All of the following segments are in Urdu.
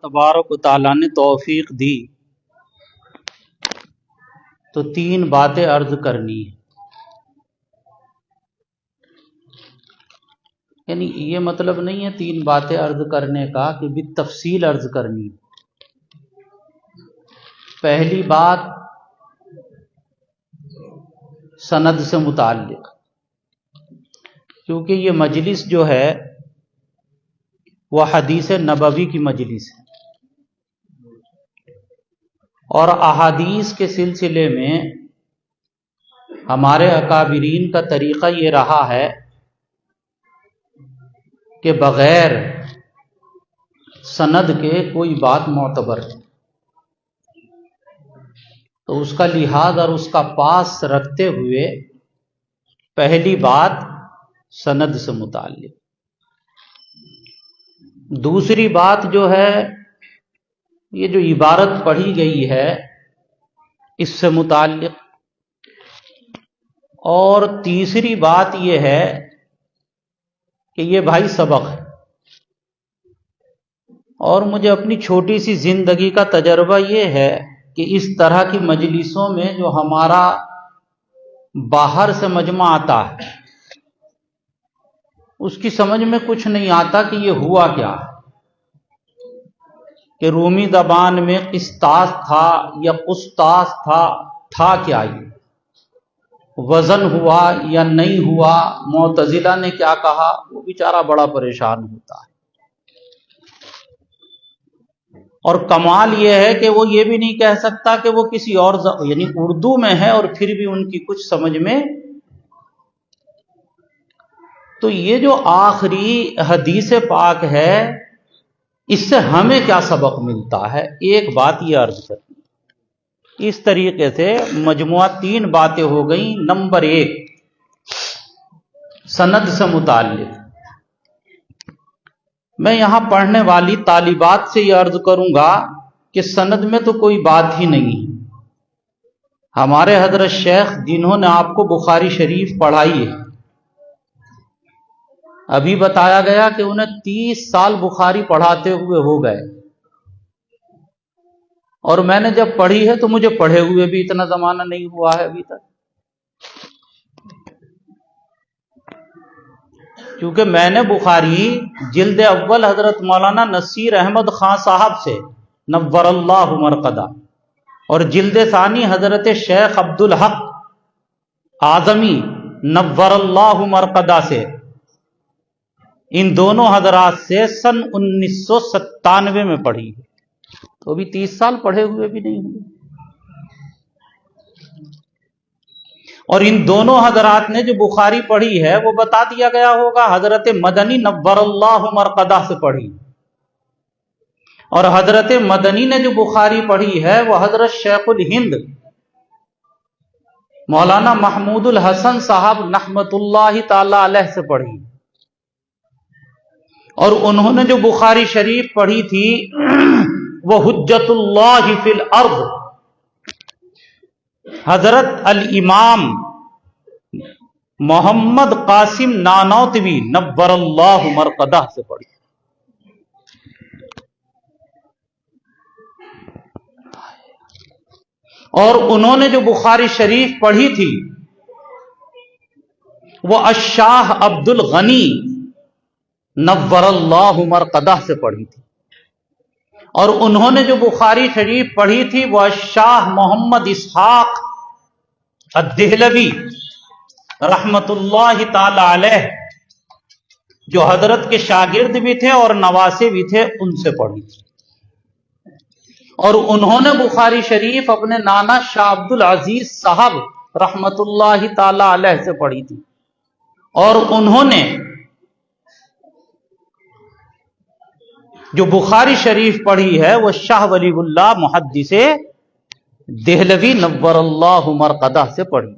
تبارک و تعالیٰ نے توفیق دی تو تین باتیں عرض کرنی ہے. یعنی یہ مطلب نہیں ہے تین باتیں عرض کرنے کا کہ بالتفصیل عرض کرنی ہے. پہلی بات سند سے متعلق، کیونکہ یہ مجلس جو ہے وہ حدیث نبوی کی مجلس ہے، اور احادیث کے سلسلے میں ہمارے اکابرین کا طریقہ یہ رہا ہے کہ بغیر سند کے کوئی بات معتبر ہے. تو اس کا لحاظ اور اس کا پاس رکھتے ہوئے پہلی بات سند سے متعلق. دوسری بات جو ہے یہ جو عبارت پڑھی گئی ہے اس سے متعلق، اور تیسری بات یہ ہے کہ یہ بھائی سبق ہے، اور مجھے اپنی چھوٹی سی زندگی کا تجربہ یہ ہے کہ اس طرح کی مجلسوں میں جو ہمارا باہر سے مجمع آتا ہے اس کی سمجھ میں کچھ نہیں آتا کہ یہ ہوا کیا ہے، کہ رومی زبان میں قسطاس تھا یا قسطاس تھا کیا، یہ وزن ہوا یا نہیں ہوا، معتزلہ نے کیا کہا، وہ بیچارہ بڑا پریشان ہوتا ہے. اور کمال یہ ہے کہ وہ یہ بھی نہیں کہہ سکتا کہ وہ کسی اور یعنی اردو میں ہے اور پھر بھی ان کی کچھ سمجھ میں. تو یہ جو آخری حدیث پاک ہے اس سے ہمیں کیا سبق ملتا ہے، ایک بات یہ عرض کریں. اس طریقے سے مجموعہ تین باتیں ہو گئیں. نمبر ایک سند سے متعلق. میں یہاں پڑھنے والی طالبات سے یہ عرض کروں گا کہ سند میں تو کوئی بات ہی نہیں ہے. ہمارے حضرت شیخ جنہوں نے آپ کو بخاری شریف پڑھائی ہے، ابھی بتایا گیا کہ انہیں 30 سال بخاری پڑھاتے ہوئے ہو گئے، اور میں نے جب پڑھی ہے تو مجھے پڑھے ہوئے بھی اتنا زمانہ نہیں ہوا ہے ابھی تک، کیونکہ میں نے بخاری جلد اول حضرت مولانا نصیر احمد خان صاحب سے نور اللہ مرقدہ، اور جلد ثانی حضرت شیخ عبدالحق اعظمی نور اللہ مرقدہ سے، ان دونوں حضرات سے سن 1997 میں پڑھی ہے. تو بھی 30 سال پڑھے ہوئے بھی نہیں ہوئے. اور ان دونوں حضرات نے جو بخاری پڑھی ہے وہ بتا دیا گیا ہوگا حضرت مدنی نور اللہ مرقدہ سے پڑھی، اور حضرت مدنی نے جو بخاری پڑھی ہے وہ حضرت شیخ الہند مولانا محمود الحسن صاحب رحمت اللہ تعالی علیہ سے پڑھی. اور انہوں نے جو بخاری شریف پڑھی تھی وہ حجت اللہ فی الارض حضرت الامام محمد قاسم نانوتوی نور اللہ مرقدہ سے پڑھی. اور انہوں نے جو بخاری شریف پڑھی تھی وہ الشاہ عبد الغنی نور اللہ مرقدہ سے پڑھی تھی. اور انہوں نے جو بخاری شریف پڑھی تھی وہ شاہ محمد اسحاق الدہلوی رحمت اللہ تعالی علیہ، جو حضرت کے شاگرد بھی تھے اور نواسے بھی تھے، ان سے پڑھی تھی. اور انہوں نے بخاری شریف اپنے نانا شاہ عبد العزیز صاحب رحمت اللہ تعالی علیہ سے پڑھی تھی. اور انہوں نے جو بخاری شریف پڑھی ہے وہ شاہ ولی اللہ محدث دہلوی نور اللہ مرقدہ سے پڑھی.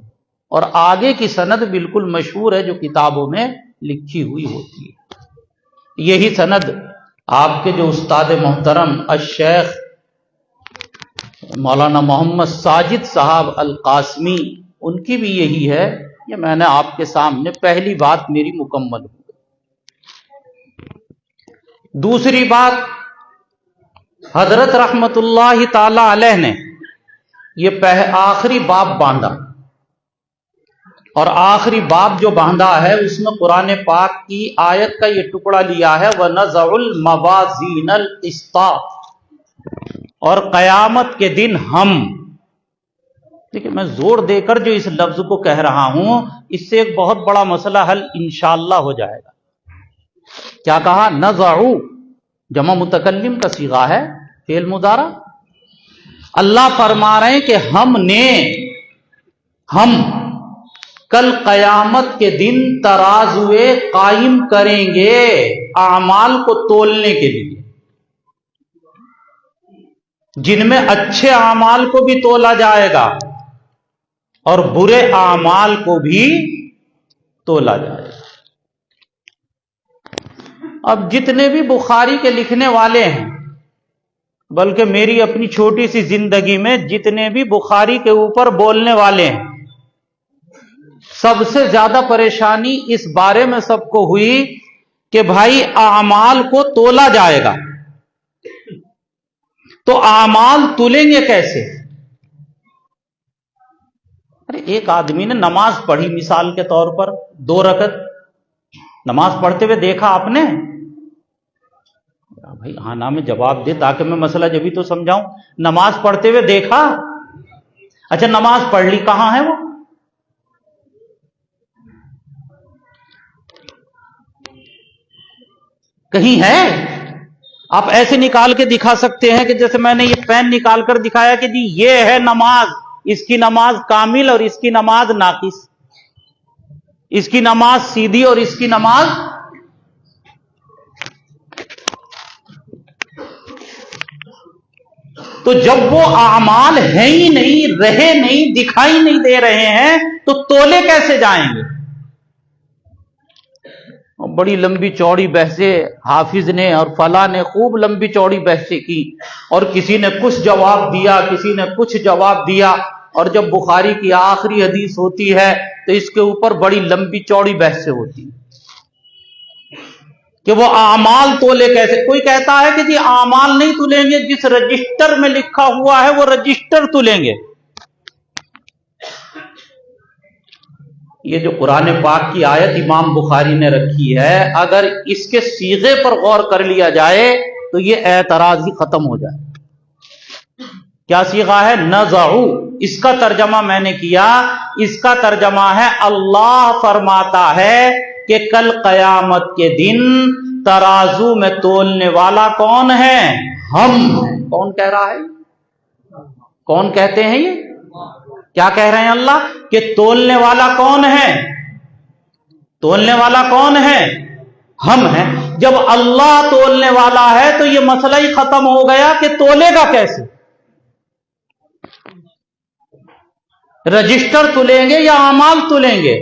اور آگے کی سند بالکل مشہور ہے جو کتابوں میں لکھی ہوئی ہوتی ہے. یہی سند آپ کے جو استاد محترم الشیخ مولانا محمد ساجد صاحب القاسمی ان کی بھی یہی ہے. یہ میں نے آپ کے سامنے پہلی بات میری مکمل ہو. دوسری بات حضرت رحمت اللہ تعالی علیہ نے یہ آخری باب باندھا، اور آخری باب جو باندھا ہے اس میں قرآن پاک کی آیت کا یہ ٹکڑا لیا ہے وَنَضَعُ الْمَوَازِينَ الْقِسْطَ، اور قیامت کے دن ہم، دیکھیں میں زور دے کر جو اس لفظ کو کہہ رہا ہوں اس سے ایک بہت بڑا مسئلہ حل انشاءاللہ ہو جائے گا۔ کیا کہا؟ نضع، جمع متکلم کا صیغہ ہے، فعل مضارع۔ اللہ فرما رہے ہیں کہ ہم کل قیامت کے دن ترازوے قائم کریں گے اعمال کو تولنے کے لیے، جن میں اچھے اعمال کو بھی تولا جائے گا اور برے اعمال کو بھی تولا جائے گا۔ اب جتنے بھی بخاری کے لکھنے والے ہیں، بلکہ میری اپنی چھوٹی سی زندگی میں جتنے بھی بخاری کے اوپر بولنے والے ہیں، سب سے زیادہ پریشانی اس بارے میں سب کو ہوئی کہ بھائی اعمال کو تولا جائے گا، تو اعمال تولیں گے کیسے؟ ارے ایک آدمی نے نماز پڑھی، مثال کے طور پر 2 رکعت نماز پڑھتے ہوئے دیکھا آپ نے؟ بھائی ہاں نا میں جواب دے تاکہ میں مسئلہ جبھی تو سمجھاؤں۔ نماز پڑھتے ہوئے دیکھا؟ اچھا نماز پڑھ لی، کہاں ہے وہ؟ کہیں ہے؟ آپ ایسے نکال کے دکھا سکتے ہیں کہ جیسے میں نے یہ پین نکال کر دکھایا کہ جی یہ ہے نماز، اس کی نماز کامل اور اس کی نماز ناقص، اس کی نماز سیدھی اور اس کی نماز۔ تو جب وہ اعمال ہیں ہی نہیں، رہے نہیں، دکھائی نہیں دے رہے ہیں تو تولے کیسے جائیں گے؟ بڑی لمبی چوڑی بحثیں حافظ نے اور فلاں نے خوب لمبی چوڑی بحثیں کی، اور کسی نے کچھ جواب دیا، کسی نے کچھ جواب دیا، اور جب بخاری کی آخری حدیث ہوتی ہے تو اس کے اوپر بڑی لمبی چوڑی بحثیں ہوتی ہیں کہ وہ اعمال تولے کیسے۔ کوئی کہتا ہے کہ جی اعمال نہیں تولیں گے، جس رجسٹر میں لکھا ہوا ہے وہ رجسٹر تولیں گے۔ یہ جو قرآن پاک کی آیت امام بخاری نے رکھی ہے، اگر اس کے صیغے پر غور کر لیا جائے تو یہ اعتراض ہی ختم ہو جائے۔ کیا صیغہ ہے؟ نضع۔ اس کا ترجمہ میں نے کیا، اس کا ترجمہ ہے اللہ فرماتا ہے کہ کل قیامت کے دن ترازو میں تولنے والا کون ہے؟ ہم ہیں۔ کون کہہ رہا ہے؟ کون کہتے ہیں یہ؟ کیا کہہ رہے ہیں اللہ؟ کہ تولنے والا کون ہے؟ تولنے والا کون ہے؟ ہم ہیں۔ جب اللہ تولنے والا ہے تو یہ مسئلہ ہی ختم ہو گیا کہ تولے گا کیسے؟ رجسٹر تلیں گے یا اعمال تلیں گے؟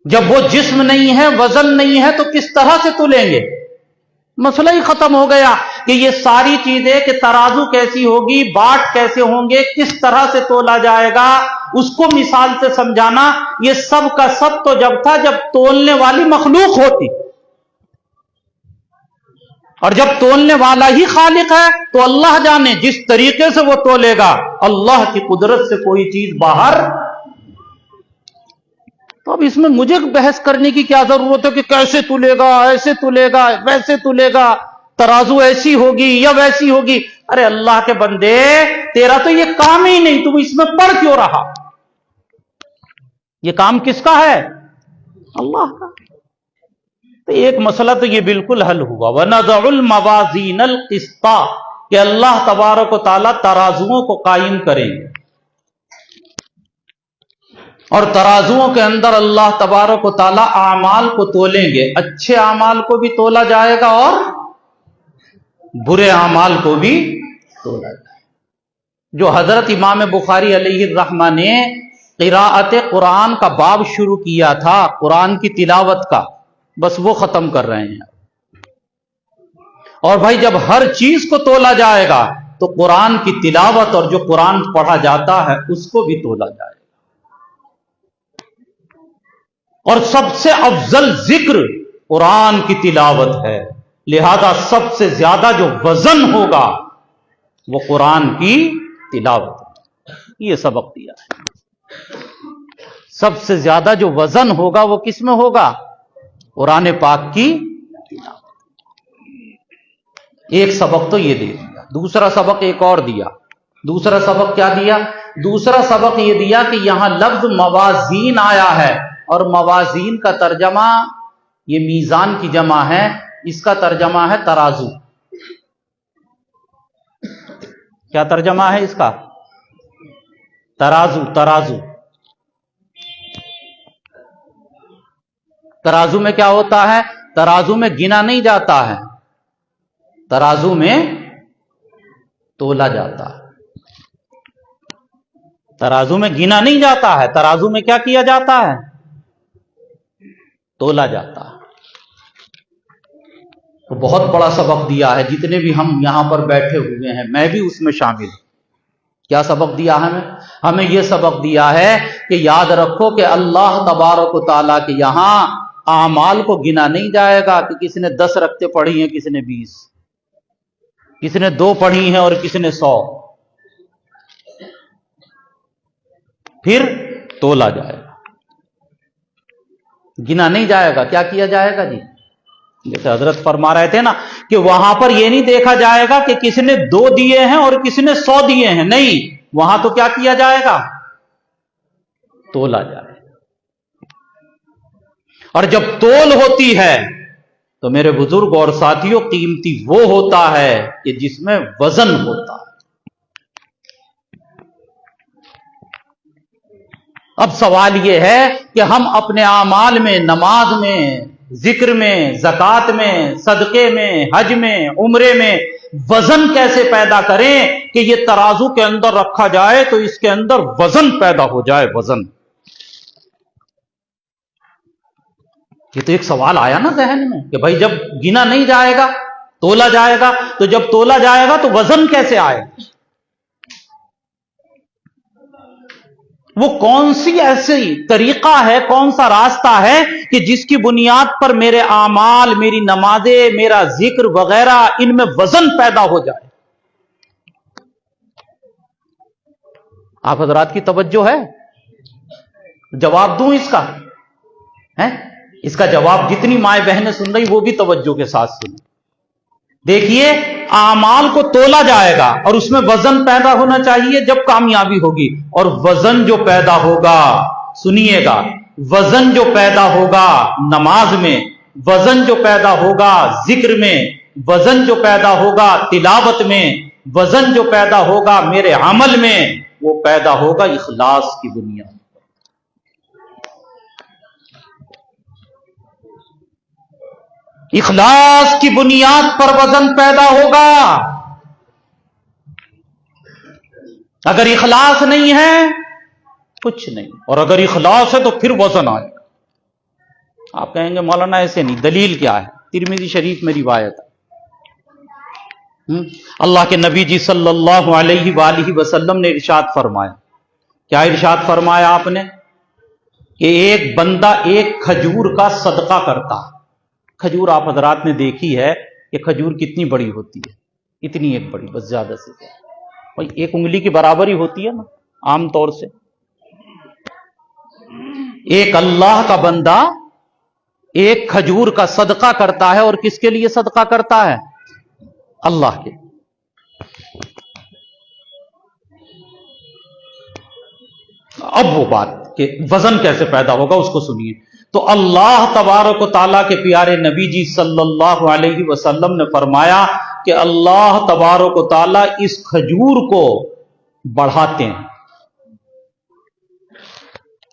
جب وہ جسم نہیں ہے، وزن نہیں ہے، تو کس طرح سے تلیں گے؟ مسئلہ ہی ختم ہو گیا کہ یہ ساری چیزیں کہ ترازو کیسی ہوگی، باٹ کیسے ہوں گے، کس طرح سے تولا جائے گا، اس کو مثال سے سمجھانا، یہ سب کا سب تو جب تھا جب تولنے والی مخلوق ہوتی، اور جب تولنے والا ہی خالق ہے تو اللہ جانے جس طریقے سے وہ تولے گا، اللہ کی قدرت سے کوئی چیز باہر۔ تو اب اس میں مجھے بحث کرنے کی کیا ضرورت ہے کہ کیسے تلے گا، ایسے تلے گا، ویسے تلے گا، ترازو ایسی ہوگی یا ویسی ہوگی؟ ارے اللہ کے بندے، تیرا تو یہ کام ہی نہیں، تم اس میں پڑھ کیوں رہا؟ یہ کام کس کا ہے؟ اللہ کا۔ تو ایک مسئلہ تو یہ بالکل حل ہوا، وَنَضَعُ الْمَوَازِينَ الْقِسْطَ، کہ اللہ تبارک و تعالیٰ ترازوؤں کو قائم کریں گے، اور ترازوؤں کے اندر اللہ تبارک و تعالیٰ اعمال کو تولیں گے، اچھے اعمال کو بھی تولا جائے گا اور برے اعمال کو بھی تولا جائے گا۔ جو حضرت امام بخاری علیہ الرحمہ نے قراءت قرآن کا باب شروع کیا تھا، قرآن کی تلاوت کا، بس وہ ختم کر رہے ہیں۔ اور بھائی جب ہر چیز کو تولا جائے گا تو قرآن کی تلاوت اور جو قرآن پڑھا جاتا ہے اس کو بھی تولا جائے گا۔ اور سب سے افضل ذکر قرآن کی تلاوت ہے، لہذا سب سے زیادہ جو وزن ہوگا وہ قرآن کی تلاوت، یہ سبق دیا ہے۔ سب سے زیادہ جو وزن ہوگا وہ کس میں ہوگا؟ قرآن پاک کی تلاوت۔ ایک سبق تو یہ دے دیا، دوسرا سبق ایک اور دیا۔ دوسرا سبق کیا دیا؟ دوسرا سبق یہ دیا کہ یہاں لفظ موازین آیا ہے، اور موازین کا ترجمہ، یہ میزان کی جمع ہے، اس کا ترجمہ ہے ترازو۔ کیا ترجمہ ہے اس کا؟ ترازو۔ ترازو ترازو میں کیا ہوتا ہے؟ ترازو میں گنا نہیں جاتا ہے، ترازو میں تولا جاتا ہے۔ ترازو میں گنا نہیں جاتا ہے، ترازو میں کیا کیا جاتا ہے؟ تولا جاتا ہے۔ تو بہت بڑا سبق دیا ہے، جتنے بھی ہم یہاں پر بیٹھے ہوئے ہیں، میں بھی اس میں شامل ہوں۔ کیا سبق دیا ہمیں یہ سبق دیا ہے کہ یاد رکھو کہ اللہ تبارک و تعالیٰ کے یہاں اعمال کو گنا نہیں جائے گا کہ کسی نے 10 رکعتیں پڑھی ہیں، کسی نے 20، کسی نے 2 پڑھی ہیں اور کسی نے 100، پھر تولا جائے گا، گنا نہیں جائے گا۔ کیا کیا جائے گا جی؟ جیسے حضرت فرما رہے تھے نا کہ وہاں پر یہ نہیں دیکھا جائے گا کہ کسی نے 2 دیے ہیں اور کسی نے 100 دیے ہیں، نہیں، وہاں تو کیا کیا جائے گا؟ تولا جائے گا۔ اور جب تول ہوتی ہے تو میرے بزرگ اور ساتھیوں، قیمتی وہ ہوتا ہے کہ جس میں وزن ہوتا ہے۔ اب سوال یہ ہے کہ ہم اپنے اعمال میں، نماز میں، ذکر میں، زکات میں، صدقے میں، حج میں، عمرے میں وزن کیسے پیدا کریں کہ یہ ترازو کے اندر رکھا جائے تو اس کے اندر وزن پیدا ہو جائے، وزن۔ یہ تو ایک سوال آیا نا ذہن میں کہ بھائی جب گنا نہیں جائے گا، تولا جائے گا، تو جب تولا جائے گا تو وزن کیسے آئے؟ وہ کون سی ایسی طریقہ ہے، کون سا راستہ ہے کہ جس کی بنیاد پر میرے اعمال، میری نمازیں، میرا ذکر وغیرہ، ان میں وزن پیدا ہو جائے؟ آپ حضرات کی توجہ ہے؟ جواب دوں اس کا؟ اس کا جواب جتنی مائیں بہنیں سن رہی وہ بھی توجہ کے ساتھ سنیں۔ دیکھیے، اعمال کو تولا جائے گا اور اس میں وزن پیدا ہونا چاہیے جب کامیابی ہوگی، اور وزن جو پیدا ہوگا، سنیے گا، وزن جو پیدا ہوگا نماز میں، وزن جو پیدا ہوگا ذکر میں، وزن جو پیدا ہوگا تلاوت میں، وزن جو پیدا ہوگا میرے عمل میں، وہ پیدا ہوگا اخلاص کی بنیاد۔ اخلاص کی بنیاد پر وزن پیدا ہوگا۔ اگر اخلاص نہیں ہے کچھ نہیں، اور اگر اخلاص ہے تو پھر وزن آئے گا۔ آپ کہیں گے مولانا ایسے نہیں، دلیل کیا ہے؟ ترمذی شریف میں روایت ہے، اللہ کے نبی جی صلی اللہ علیہ وآلہ وسلم نے ارشاد فرمایا۔ کیا ارشاد فرمایا آپ نے؟ کہ ایک بندہ ایک کھجور کا صدقہ کرتا۔ کھجور آپ حضرات نے دیکھی ہے کہ کھجور کتنی بڑی ہوتی ہے، اتنی ایک بڑی، بس زیادہ سے زیادہ ایک انگلی کی برابر ہی ہوتی ہے نا عام طور سے۔ ایک اللہ کا بندہ ایک کھجور کا صدقہ کرتا ہے، اور کس کے لیے صدقہ کرتا ہے؟ اللہ کے۔ اب وہ بات کہ وزن کیسے پیدا ہوگا اس کو سنیے۔ تو اللہ تبارک و تعالیٰ کے پیارے نبی جی صلی اللہ علیہ وسلم نے فرمایا کہ اللہ تبارک و تعالیٰ اس کھجور کو بڑھاتے ہیں،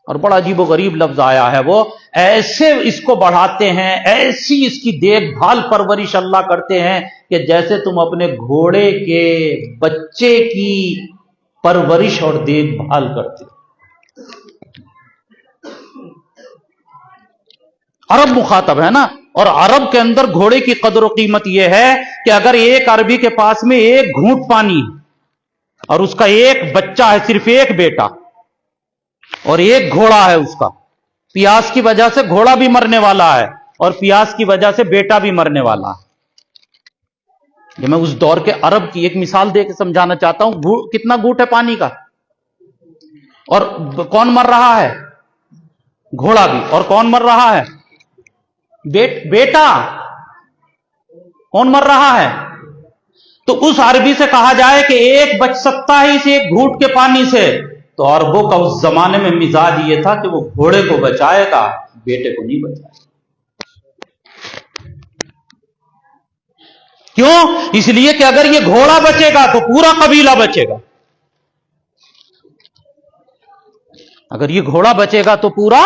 اور بڑا عجیب و غریب لفظ آیا ہے، وہ ایسے اس کو بڑھاتے ہیں، ایسی اس کی دیکھ بھال پرورش اللہ کرتے ہیں کہ جیسے تم اپنے گھوڑے کے بچے کی پرورش اور دیکھ بھال کرتے ہو۔ عرب مخاطب ہے نا، اور عرب کے اندر گھوڑے کی قدر و قیمت یہ ہے کہ اگر ایک عربی کے پاس میں ایک گھونٹ پانی اور اس کا ایک بچہ ہے، صرف ایک بیٹا، اور ایک گھوڑا ہے اس کا، پیاس کی وجہ سے گھوڑا بھی مرنے والا ہے اور پیاس کی وجہ سے بیٹا بھی مرنے والا ہے، جو میں اس دور کے عرب کی ایک مثال دے کے سمجھانا چاہتا ہوں. کتنا گھوٹ ہے پانی کا, اور کون مر رہا ہے؟ گھوڑا بھی. اور کون مر رہا ہے؟ بیٹا. کون مر رہا ہے؟ تو اس عربی سے کہا جائے کہ ایک بچ سکتا ہے اس ایک گھوٹ کے پانی سے, تو عربوں کا اس زمانے میں مزاج یہ تھا کہ وہ گھوڑے کو بچائے گا, بیٹے کو نہیں بچائے گا. کیوں؟ اس لیے کہ اگر یہ گھوڑا بچے گا تو پورا قبیلہ بچے گا, اگر یہ گھوڑا بچے گا تو پورا.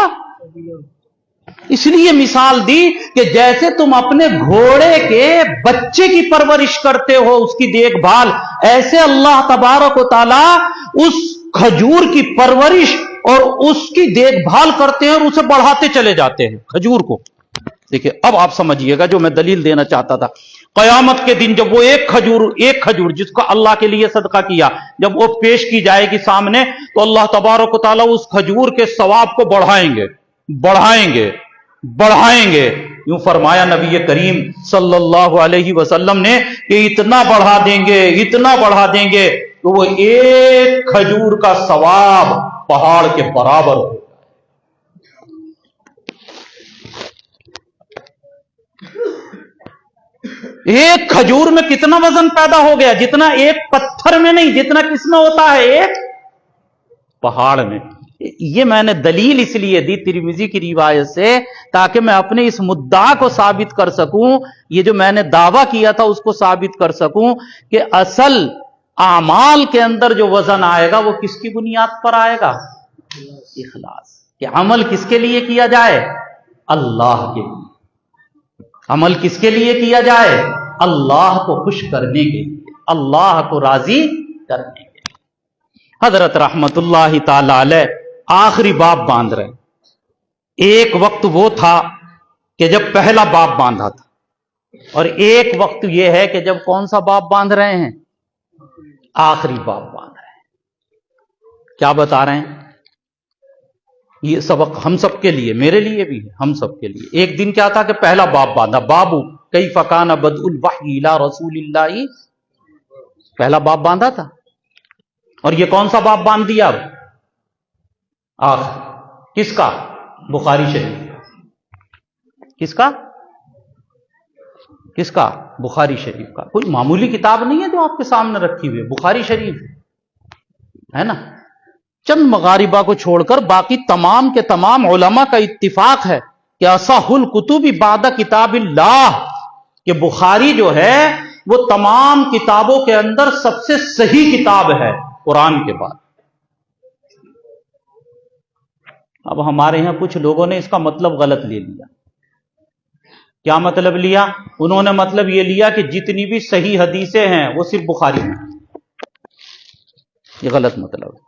اس لیے مثال دی کہ جیسے تم اپنے گھوڑے کے بچے کی پرورش کرتے ہو, اس کی دیکھ بھال, ایسے اللہ تبارک و تعالی اس کھجور کی پرورش اور اس کی دیکھ بھال کرتے ہیں اور اسے بڑھاتے چلے جاتے ہیں کھجور کو. دیکھیں اب آپ سمجھیے گا جو میں دلیل دینا چاہتا تھا. قیامت کے دن جب وہ ایک کھجور جس کو اللہ کے لیے صدقہ کیا, جب وہ پیش کی جائے گی سامنے, تو اللہ تبارک و تعالیٰ اس کھجور کے ثواب کو بڑھائیں گے. یوں فرمایا نبی کریم صلی اللہ علیہ وسلم نے کہ اتنا بڑھا دیں گے کہ وہ ایک کھجور کا ثواب پہاڑ کے برابر ہو. ایک کھجور میں کتنا وزن پیدا ہو گیا, جتنا ایک پتھر میں نہیں, جتنا کس میں ہوتا ہے, ایک پہاڑ میں. یہ میں نے دلیل اس لیے دی ترمذی کی روایت سے تاکہ میں اپنے اس مدعا کو ثابت کر سکوں, یہ جو میں نے دعویٰ کیا تھا اس کو ثابت کر سکوں کہ اصل اعمال کے اندر جو وزن آئے گا وہ کس کی بنیاد پر آئے گا؟ اخلاص. کہ عمل کس کے لیے کیا جائے؟ اللہ کے لیے. عمل کس کے لیے کیا جائے؟ اللہ کو خوش کرنے کے لیے, اللہ کو راضی کرنے کے لیے. حضرت رحمت اللہ تعالی علیہ آخری باب باندھ رہے. ایک وقت وہ تھا کہ جب پہلا باب باندھا تھا, اور ایک وقت یہ ہے کہ جب کون سا باب باندھ رہے ہیں؟ آخری باب باندھ رہے ہیں. کیا بتا رہے ہیں؟ یہ سبق ہم سب کے لیے, میرے لیے بھی, ہم سب کے لیے. ایک دن کیا تھا کہ پہلا باب باندھا, بابو کیف کان بدء الوحی الی رسول اللہ, پہلا باب باندھا تھا. اور یہ کون سا باب باندھ دیا اب؟ آخر. کس کا؟ بخاری شریف. کس کا؟ بخاری شریف کا. کوئی معمولی کتاب نہیں ہے جو آپ کے سامنے رکھی ہوئی ہے, بخاری شریف ہے نا. چند مغاربہ کو چھوڑ کر باقی تمام کے تمام علماء کا اتفاق ہے کہ اصح الکتب بعد کتاب اللہ, کہ بخاری جو ہے وہ تمام کتابوں کے اندر سب سے صحیح کتاب ہے قرآن کے بعد. اب ہمارے یہاں کچھ لوگوں نے اس کا مطلب غلط لے لیا. کیا مطلب لیا؟ انہوں نے مطلب یہ لیا کہ جتنی بھی صحیح حدیثیں ہیں وہ صرف بخاری میں. یہ غلط مطلب ہے.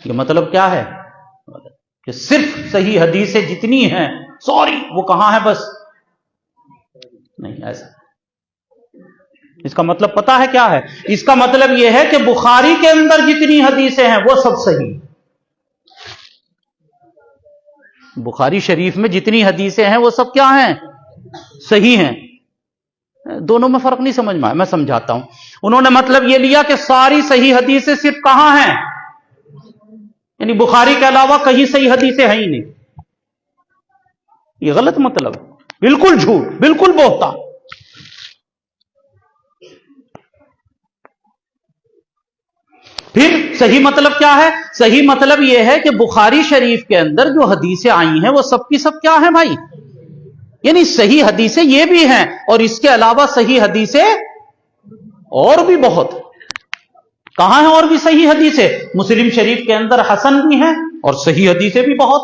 یہ مطلب کیا ہے؟ کہ صرف صحیح حدیثیں جتنی ہیں سوری وہ کہاں ہے بس نہیں, ایسا. اس کا مطلب پتا ہے کیا ہے؟ اس کا مطلب یہ ہے کہ بخاری کے اندر جتنی حدیثیں ہیں وہ سب صحیح. بخاری شریف میں جتنی حدیثیں ہیں وہ سب کیا ہیں؟ صحیح ہیں. دونوں میں فرق نہیں سمجھ میں آیا, میں سمجھاتا ہوں. انہوں نے مطلب یہ لیا کہ ساری صحیح حدیثیں صرف کہاں ہیں, یعنی بخاری کے علاوہ کہیں صحیح حدیثیں ہیں ہی نہیں. یہ غلط مطلب ہے, بالکل جھوٹ, بالکل بہتان. پھر صحیح مطلب کیا ہے؟ صحیح مطلب یہ ہے کہ بخاری شریف کے اندر جو حدیثیں آئی ہیں وہ سب کی سب کیا ہیں بھائی؟ یعنی صحیح حدیثیں یہ بھی ہیں, اور اس کے علاوہ صحیح حدیثیں اور بھی بہت. کہاں ہیں اور بھی صحیح حدیثیں؟ مسلم شریف کے اندر حسن بھی ہیں اور صحیح حدیثیں بھی بہت.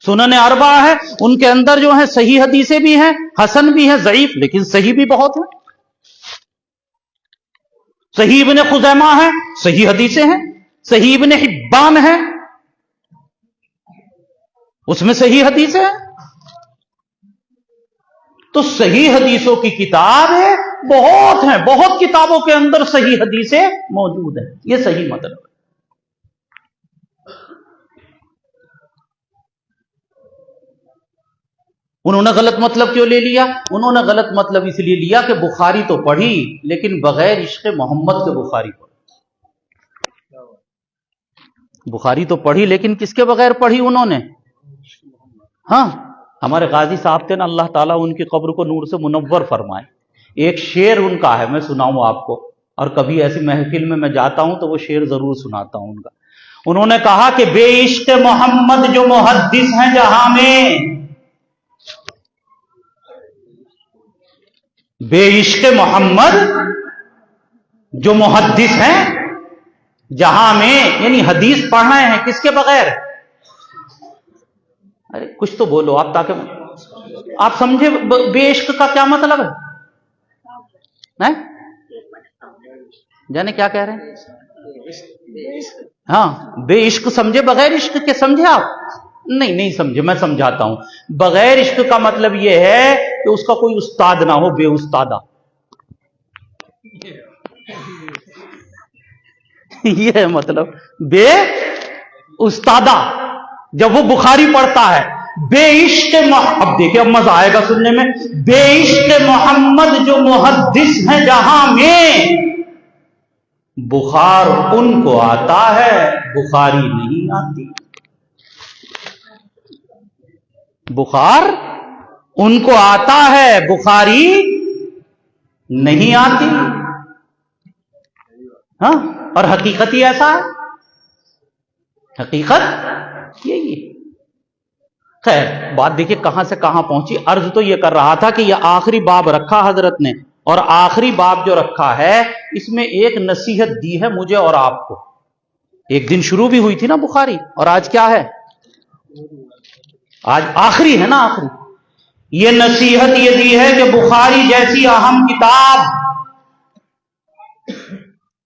سنن اربعہ ہے, ان کے اندر جو ہیں صحیح حدیثیں بھی ہیں, حسن بھی ہیں, ضعیف لیکن صحیح بھی بہت ہیں. صحیح ابن خزیمہ ہے, صحیح حدیثیں ہیں. صحیح ابن حبان ہے, اس میں صحیح حدیثیں ہیں. تو صحیح حدیثوں کی کتاب ہے بہت ہیں, بہت کتابوں کے اندر صحیح حدیثیں موجود ہیں. یہ صحیح مطلب ہے. انہوں نے غلط مطلب کیوں لے لیا؟ انہوں نے غلط مطلب اس لیے لیا کہ بخاری تو پڑھی لیکن بغیر عشق محمد کے بخاری پڑھی. بخاری تو پڑھی لیکن کس کے بغیر پڑھی انہوں نے؟ ہاں، ہمارے غازی صاحب تھے نا، اللہ تعالیٰ ان کی قبر کو نور سے منور فرمائے. ایک شعر ان کا ہے، میں سناؤں آپ کو، اور کبھی ایسی محفل میں جاتا ہوں تو وہ شعر ضرور سناتا ہوں ان کا. انہوں نے کہا کہ بے عشق محمد جو محدث ہیں جہاں میں، بے عشق محمد جو محدث ہیں جہاں میں، یعنی حدیث پڑھ رہے ہیں کس کے بغیر؟ ارے کچھ تو بولو آپ، تاکہ آپ سمجھے بے عشق کا کیا مطلب ہے. جانے کیا کہہ رہے ہیں؟ ہاں، بے عشق سمجھے، بغیر عشق کے سمجھے آپ؟ نہیں سمجھے، میں سمجھاتا ہوں. بغیر عشق کا مطلب یہ ہے کہ اس کا کوئی استاد نہ ہو، بے استادہ. یہ ہے مطلب بے استادہ. جب وہ بخاری پڑھتا ہے بے عشق اب دیکھیں، اب مزہ آئے گا سننے میں. بے عشق محمد جو محدث ہیں جہاں میں، بخار ان کو آتا ہے بخاری نہیں آتی. بخار ان کو آتا ہے بخاری نہیں آتی. ہاں، اور حقیقت ہی ایسا ہے، حقیقت یہی ہے. خیر، بات دیکھیے کہاں سے کہاں پہنچی. عرض تو یہ کر رہا تھا کہ یہ آخری باب رکھا حضرت نے، اور آخری باب جو رکھا ہے اس میں ایک نصیحت دی ہے مجھے اور آپ کو. ایک دن شروع بھی ہوئی تھی نا بخاری، اور آج کیا ہے؟ آج آخری ہے نا، آخری. یہ نصیحت یہ دی ہے کہ بخاری جیسی اہم کتاب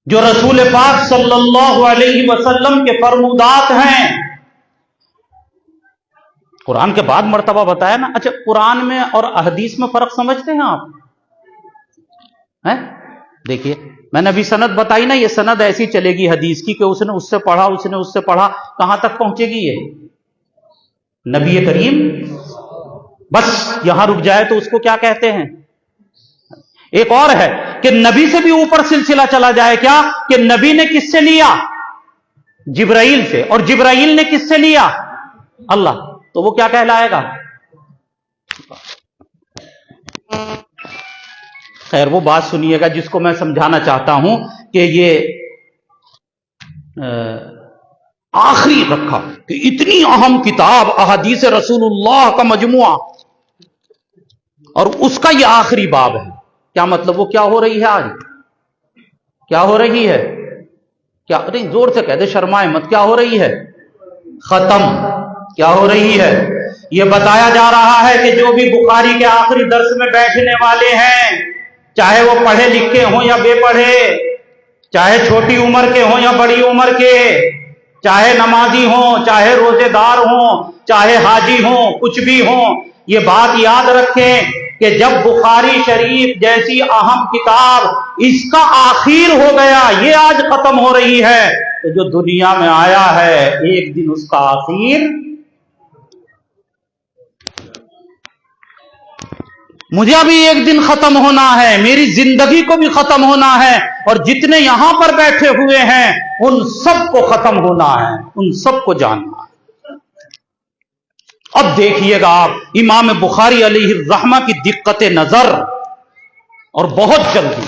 جو رسول پاک صلی اللہ علیہ وسلم کے فرمودات ہیں، قرآن کے بعد مرتبہ بتایا نا. اچھا، قرآن میں اور حدیث میں فرق سمجھتے ہیں آپ؟ دیکھیے، میں نے ابھی سند بتائی نا، یہ سند ایسی چلے گی حدیث کی کہ اس نے اس سے پڑھا، اس نے اس سے پڑھا. کہاں تک پہنچے گی یہ؟ نبی کریم. بس یہاں رک جائے تو اس کو کیا کہتے ہیں؟ ایک اور ہے کہ نبی سے بھی اوپر سلسلہ چلا جائے. کیا کہ نبی نے کس سے لیا؟ جبرائیل سے. اور جبرائیل نے کس سے لیا؟ اللہ. تو وہ کیا کہلائے گا؟ خیر، وہ بات سنیے گا جس کو میں سمجھانا چاہتا ہوں کہ یہ آخری رکھا کہ اتنی اہم کتاب احادیث رسول اللہ کا مجموعہ، اور اس کا یہ آخری باب ہے. کیا مطلب؟ وہ کیا ہو رہی ہے آج؟ کیا ہو رہی ہے؟ کیا نہیں، زور سے کہہ دے، شرمائے مت. کیا ہو رہی ہے؟ ختم. کیا ہو رہی ہے؟ یہ بتایا جا رہا ہے کہ جو بھی بخاری کے آخری درس میں بیٹھنے والے ہیں، چاہے وہ پڑھے لکھے ہوں یا بے پڑھے، چاہے چھوٹی عمر کے ہوں یا بڑی عمر کے، چاہے نمازی ہوں، چاہے روزے دار ہوں، چاہے حاجی ہوں، کچھ بھی ہوں، یہ بات یاد رکھیں کہ جب بخاری شریف جیسی اہم کتاب اس کا آخر ہو گیا، یہ آج ختم ہو رہی ہے، تو جو دنیا میں آیا ہے ایک دن اس کا آخر. مجھے ابھی ایک دن ختم ہونا ہے، میری زندگی کو بھی ختم ہونا ہے، اور جتنے یہاں پر بیٹھے ہوئے ہیں ان سب کو ختم ہونا ہے، ان سب کو جاننا ہے. اب دیکھیے گا آپ امام بخاری علیہ الرحمہ کی دقت نظر، اور بہت جلدی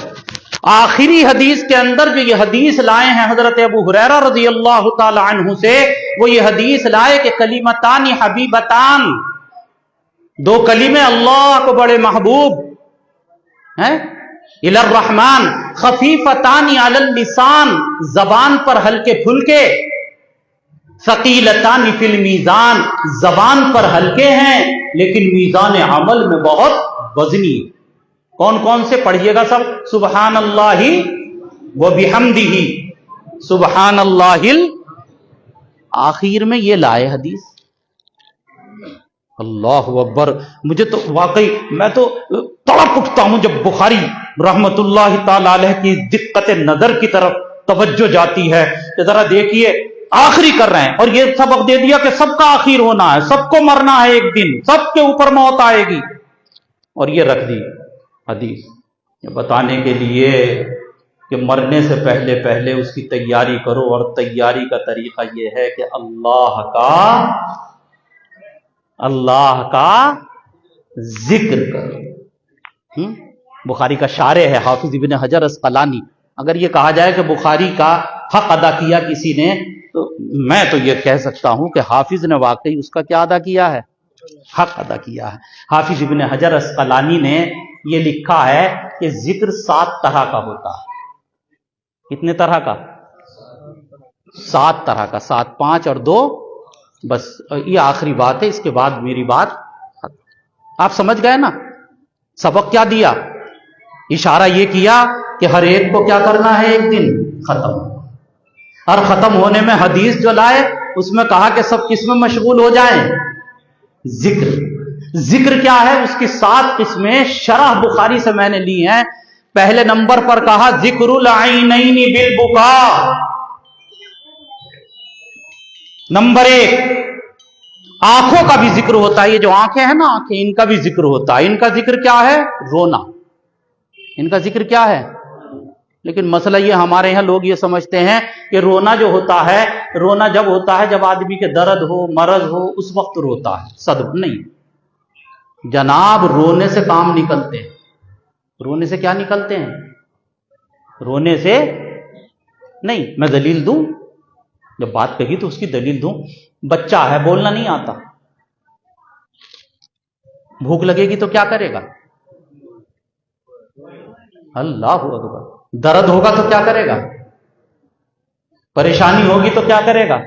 آخری حدیث کے اندر جو یہ حدیث لائے ہیں حضرت ابو ہریرہ رضی اللہ تعالی عنہ سے، وہ یہ حدیث لائے کہ کلمتان حبیبتان، دو کلمے اللہ کو بڑے محبوب ہیں، الی الرحمن خفیفتان علی اللسان، زبان پر ہلکے پھلکے، ثقیلتان فی المیزان، زبان پر ہلکے ہیں لیکن میزان عمل میں بہت وزنی. کون کون سے؟ پڑھیے گا سب. سبحان اللہ و بحمدہ، سبحان اللہ. آخر میں یہ لائے حدیث. اللہ اکبر. مجھے تو واقعی میں تو تڑپ اٹھتا ہوں جب بخاری رحمت اللہ تعالی علیہ کی دقت نظر کی طرف توجہ جاتی ہے کہ ذرا دیکھیے آخری کر رہے ہیں، اور یہ سبق دے دیا کہ سب کا آخر ہونا ہے، سب کو مرنا ہے ایک دن، سب کے اوپر موت آئے گی، اور یہ رکھ دی حدیث یہ بتانے کے لیے کہ مرنے سے پہلے پہلے اس کی تیاری کرو، اور تیاری کا طریقہ یہ ہے کہ اللہ کا ذکر کرو۔ بخاری کا شارح ہے حافظ ابن حجر اسقلانی، اگر یہ کہا جائے کہ بخاری کا حق ادا کیا کسی نے، تو میں تو یہ کہہ سکتا ہوں کہ حافظ نے واقعی اس کا کیا ادا کیا ہے؟ حق ادا کیا ہے۔ حافظ ابن حجر اسقلانی نے یہ لکھا ہے کہ ذکر 7 طرح کا ہوتا ہے۔ کتنے طرح کا؟ 7 طرح کا، 7، 5 اور 2، بس یہ آخری بات ہے، اس کے بعد میری بات۔ آپ سمجھ گئے نا سبق کیا دیا؟ اشارہ یہ کیا کہ ہر ایک کو کیا کرنا ہے؟ ایک دن ختم، اور ختم ہونے میں حدیث جو لائے اس میں کہا کہ سب کس میں مشغول ہو جائیں؟ ذکر۔ ذکر کیا ہے؟ اس کی 7 قسمیں شرح بخاری سے میں نے لی ہیں۔ پہلے نمبر پر کہا ذکر العینین بالبکا، نمبر 1 آنکھوں کا بھی ذکر ہوتا ہے۔ یہ جو آنکھیں ہیں نا، آنکھیں، ان کا بھی ذکر ہوتا ہے۔ ان کا ذکر کیا ہے؟ رونا۔ ان کا ذکر کیا ہے؟ لیکن مسئلہ یہ ہمارے یہاں لوگ یہ سمجھتے ہیں کہ رونا جو ہوتا ہے، رونا جب ہوتا ہے جب آدمی کے درد ہو، مرض ہو، اس وقت روتا ہے، صدق نہیں جناب، رونے سے کام نکلتے ہیں۔ رونے سے کیا نکلتے ہیں؟ رونے سے نہیں۔ میں دلیل دوں؟ جب بات کہی تو اس کی دلیل دوں۔ بچہ ہے، بولنا نہیں آتا، بھوک لگے گی تو کیا کرے گا؟ اللہ اکبر۔ درد ہوگا تو کیا کرے گا؟ پریشانی ہوگی تو کیا کرے گا؟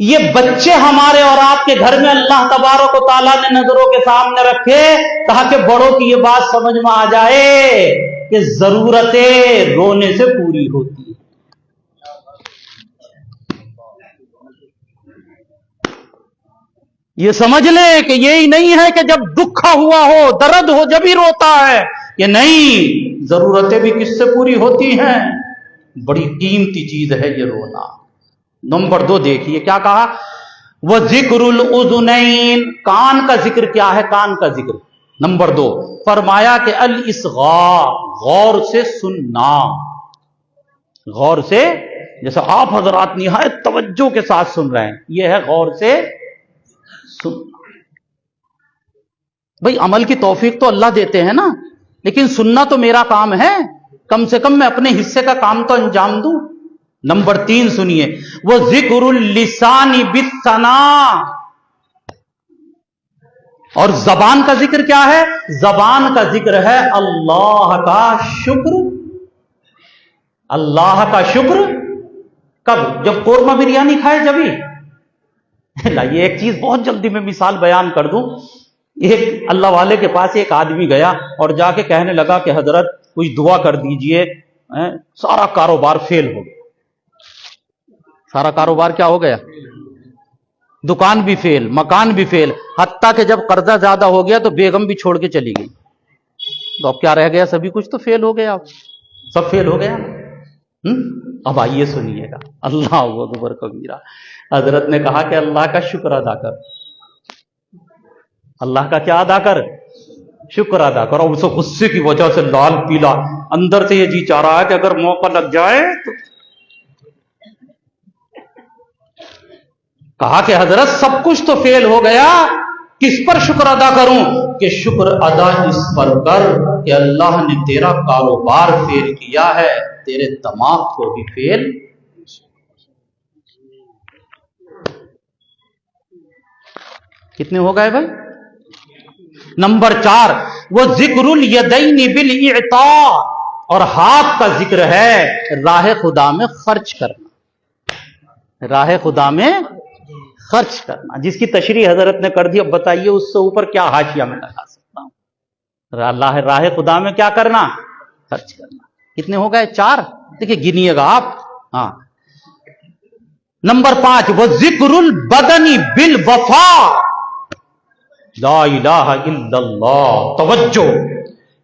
یہ بچے ہمارے اور آپ کے گھر میں اللہ تبارک و تعالیٰ نے نظروں کے سامنے رکھے تاکہ بڑوں کی یہ بات سمجھ میں آ جائے کہ ضرورتیں رونے سے پوری ہوتی ہیں۔ یہ سمجھ لیں کہ یہی نہیں ہے کہ جب دکھا ہوا ہو، درد ہو، جب ہی روتا ہے، کہ نہیں، ضرورتیں بھی کس سے پوری ہوتی ہیں؟ بڑی قیمتی چیز ہے یہ رونا۔ نمبر 2 دیکھیے کیا کہا، وہ ذکر الاذنین، کان کا ذکر کیا ہے؟ کان کا ذکر نمبر 2 فرمایا کہ الاصغاء، غور سے سننا۔ غور سے، جیسا آپ حضرات نہایت توجہ کے ساتھ سن رہے ہیں، یہ ہے غور سے سننا۔ بھئی عمل کی توفیق تو اللہ دیتے ہیں نا، لیکن سننا تو میرا کام ہے، کم سے کم میں اپنے حصے کا کام تو انجام دوں۔ نمبر 3 سنیے، وہ ذکر اللسان بالثناء، اور زبان کا ذکر کیا ہے؟ زبان کا ذکر ہے اللہ کا شکر۔ اللہ کا شکر کب؟ جب قورمہ بریانی کھائے جبھی۔ لائیے ایک چیز بہت جلدی میں مثال بیان کر دوں۔ ایک اللہ والے کے پاس ایک آدمی گیا اور جا کے کہنے لگا کہ حضرت کچھ دعا کر دیجئے، سارا کاروبار فیل ہو گیا۔ سارا کاروبار کیا ہو گیا؟ دکان بھی فیل، مکان بھی فیل، حتیٰ کہ جب قرضہ زیادہ ہو گیا تو بیگم بھی چھوڑ کے چلی گئی۔ تو اب کیا رہ گیا؟ سبھی کچھ تو فیل ہو گیا، سب فیل ہو گیا۔ اب آئیے سنیے گا، اللہ اکبر کبیرہ۔ حضرت نے کہا کہ اللہ کا شکر ادا کر۔ اللہ کا کیا ادا کر؟ شکر ادا کر۔ اور اسے غصے کی وجہ سے لال پیلا، اندر سے یہ جی چاہ رہا ہے کہ اگر موقع لگ جائے تو۔ کہا کہ حضرت سب کچھ تو فیل ہو گیا، کس پر شکر ادا کروں؟ کہ شکر ادا اس پر کر کہ اللہ نے تیرا کاروبار فیل کیا ہے، تیرے دماغ کو بھی فیل۔ کتنے ہو گئے بھائی؟ نمبر 4 وہ ذکر الیدین بالاعطاء، اور ہاتھ کا ذکر ہے راہ خدا میں خرچ کرنا۔ راہ خدا میں خرچ کرنا، جس کی تشریح حضرت نے کر دی۔ اب بتائیے اس سے اوپر کیا حاشیہ میں لگا سکتا ہوں؟ راہ خدا میں کیا کرنا؟ خرچ کرنا۔ کتنے ہو گئے؟ 4۔ دیکھیں گنیے گا آپ۔ ہاں، نمبر 5 وہ ذکر البدن بالوفا، لا الہ الا اللہ۔ توجہ،